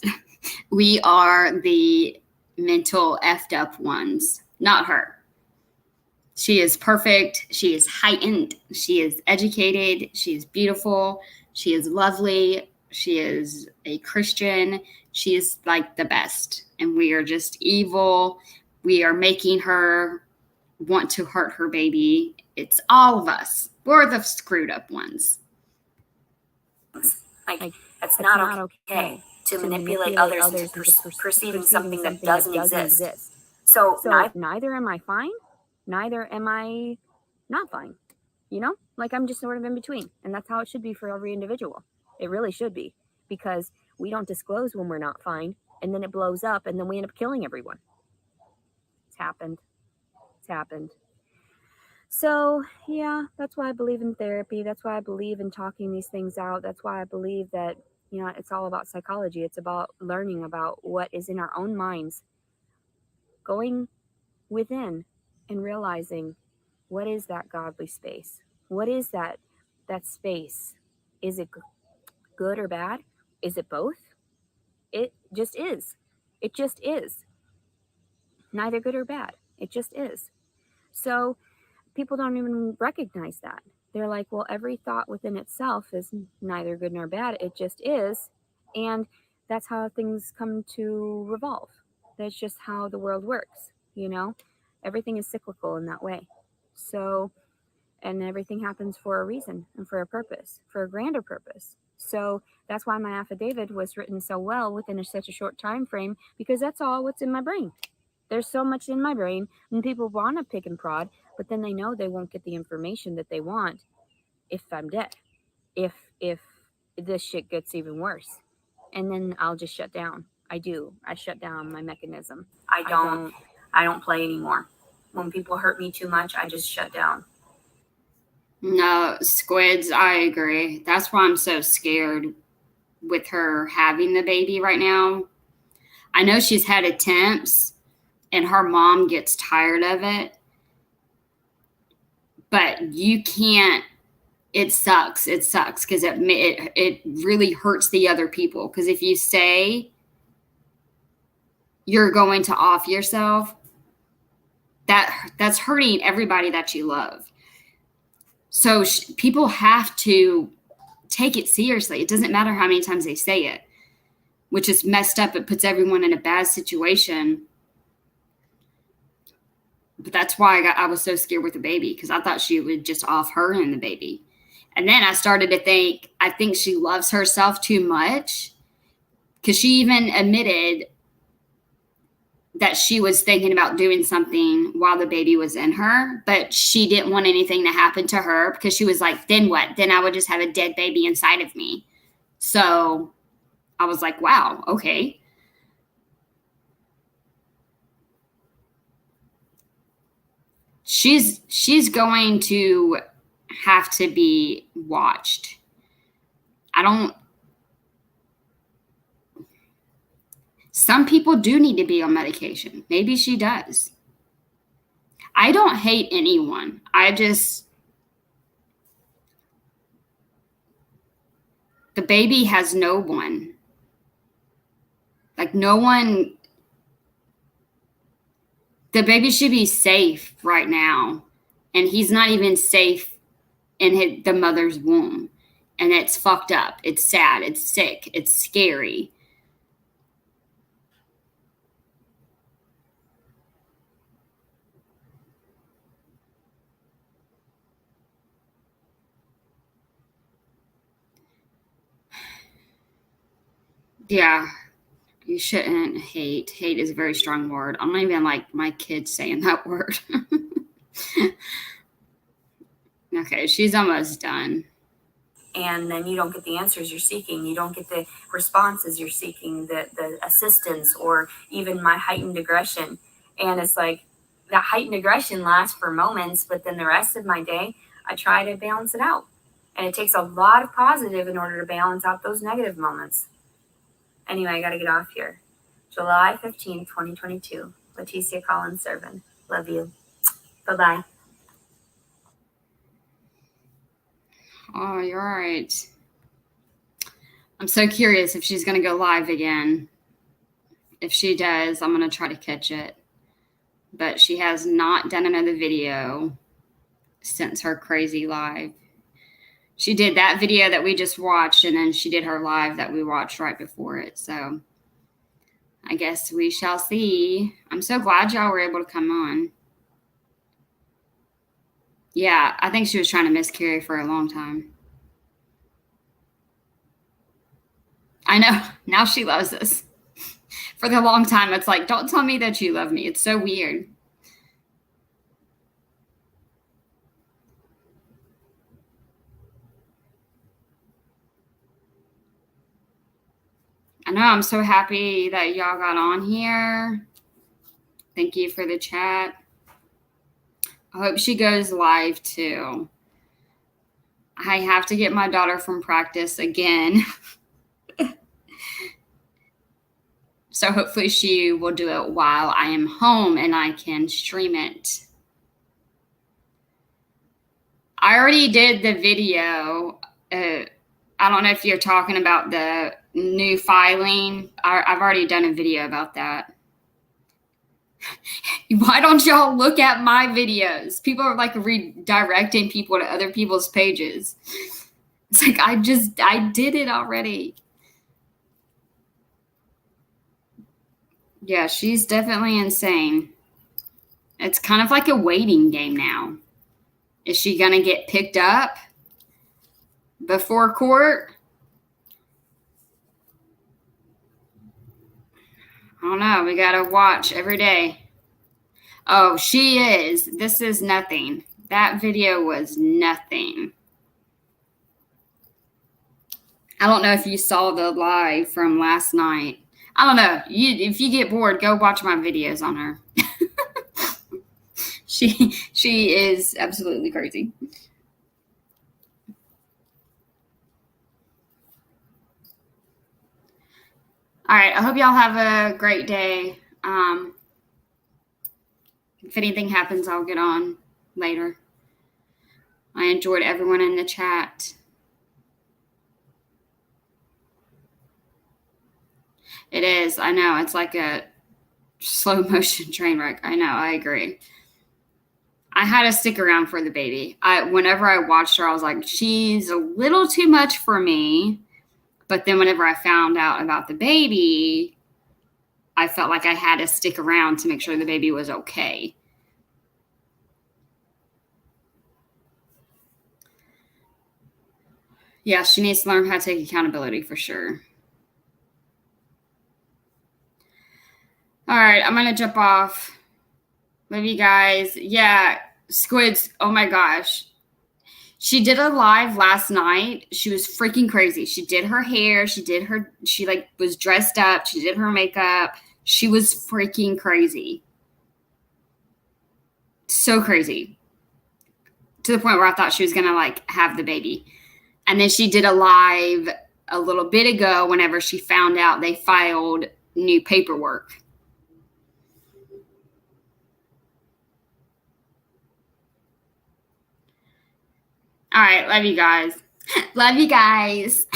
We are the mental effed up ones, not her. She is perfect. She is heightened. She is educated. She is beautiful. She is lovely. She is a Christian. She is like the best. And we are just evil. We are making her want to hurt her baby. It's all of us. We're the screwed up ones. Like, it's not okay to manipulate others into perceiving something that doesn't exist. So neither am I fine, neither am I not fine. Like, I'm just sort of in between. And that's how it should be for every individual. It really should be, because we don't disclose when we're not fine, and then it blows up, and then we end up killing everyone. It's happened. So, yeah, that's why I believe in therapy. That's why I believe in talking these things out. That's why I believe that, it's all about psychology. It's about learning about what is in our own minds, going within and realizing, what is that godly space? What is that space? Is it good or bad? Is it both? It just is. It just is. Neither good or bad. It just is. So people don't even recognize that. They're like, well, every thought within itself is neither good nor bad. It just is. And that's how things come to revolve. That's just how the world works. Everything is cyclical in that way. So, and everything happens for a reason and for a purpose, for a grander purpose. So that's why my affidavit was written so well within such a short time frame, because that's all what's in my brain. There's so much in my brain, and people want to pick and prod, but then they know they won't get the information that they want if I'm dead. If this shit gets even worse, and then I'll just shut down. I shut down my mechanism. I don't play anymore. When people hurt me too much, I just shut down. No, Squids, I agree. That's why I'm so scared with her having the baby right now. I know she's had attempts and her mom gets tired of it, but you can't. It sucks. It sucks because it really hurts the other people. Because if you say you're going to off yourself, that's hurting everybody that you love. So people have to take it seriously. It doesn't matter how many times they say it, which is messed up. It puts everyone in a bad situation. But that's why I was so scared with the baby, because I thought she would just off her and the baby. And then I started to think, I think she loves herself too much, because she even admitted that she was thinking about doing something while the baby was in her, but she didn't want anything to happen to her, because she was like, then what? Then I would just have a dead baby inside of me. So I was like, wow, okay. She's going to have to be watched. Some people do need to be on medication. Maybe she does. I don't hate anyone. The baby has no one. Like, no one. The baby should be safe right now. And he's not even safe in the mother's womb. And it's fucked up. It's sad. It's sick. It's scary. Yeah. You shouldn't hate. Hate is a very strong word. I'm not even like my kids saying that word. Okay, she's almost done. And then you don't get the answers you're seeking. You don't get the responses you're seeking, the assistance, or even my heightened aggression. And it's like that heightened aggression lasts for moments, but then the rest of my day, I try to balance it out. And it takes a lot of positive in order to balance out those negative moments. Anyway, I got to get off here. July 15th, 2022. Leticia Collins Servin. Love you. Bye-bye. Oh, you're right. I'm so curious if she's going to go live again. If she does, I'm going to try to catch it. But she has not done another video since her crazy live. She did that video that we just watched, and then she did her live that we watched right before it. So I guess we shall see. I'm so glad y'all were able to come on. Yeah, I think she was trying to miscarry for a long time. I know. Now she loves us. For the long time, it's like, don't tell me that you love me. It's so weird. I know. I'm so happy that y'all got on here. Thank you for the chat. I hope she goes live too. I have to get my daughter from practice again. So hopefully she will do it while I am home and I can stream it. I already did the video. I don't know if you're talking about the new filing. I've already done a video about that. Why don't y'all look at my videos? People are like redirecting people to other people's pages. It's like, I did it already. Yeah, she's definitely insane. It's kind of like a waiting game now. Is she going to get picked up before court? I don't know. We got to watch every day. Oh, she is. This is nothing. That video was nothing. I don't know if you saw the live from last night. I don't know. If you get bored, go watch my videos on her. She is absolutely crazy. All right. I hope y'all have a great day. If anything happens, I'll get on later. I enjoyed everyone in the chat. It is. I know. It's like a slow motion train wreck. I know. I agree. I had to stick around for the baby. Whenever I watched her, I was like, she's a little too much for me. But then whenever I found out about the baby, I felt like I had to stick around to make sure the baby was okay. Yeah, she needs to learn how to take accountability for sure. All right, I'm going to jump off. Love you guys. Yeah, Squids, oh my gosh. She did a live last night. She was freaking crazy. She did her hair. She like was dressed up. She did her makeup. She was freaking crazy. So crazy. To the point where I thought she was going to like have the baby. And then she did a live a little bit ago whenever she found out they filed new paperwork. All right. Love you guys. Love you guys.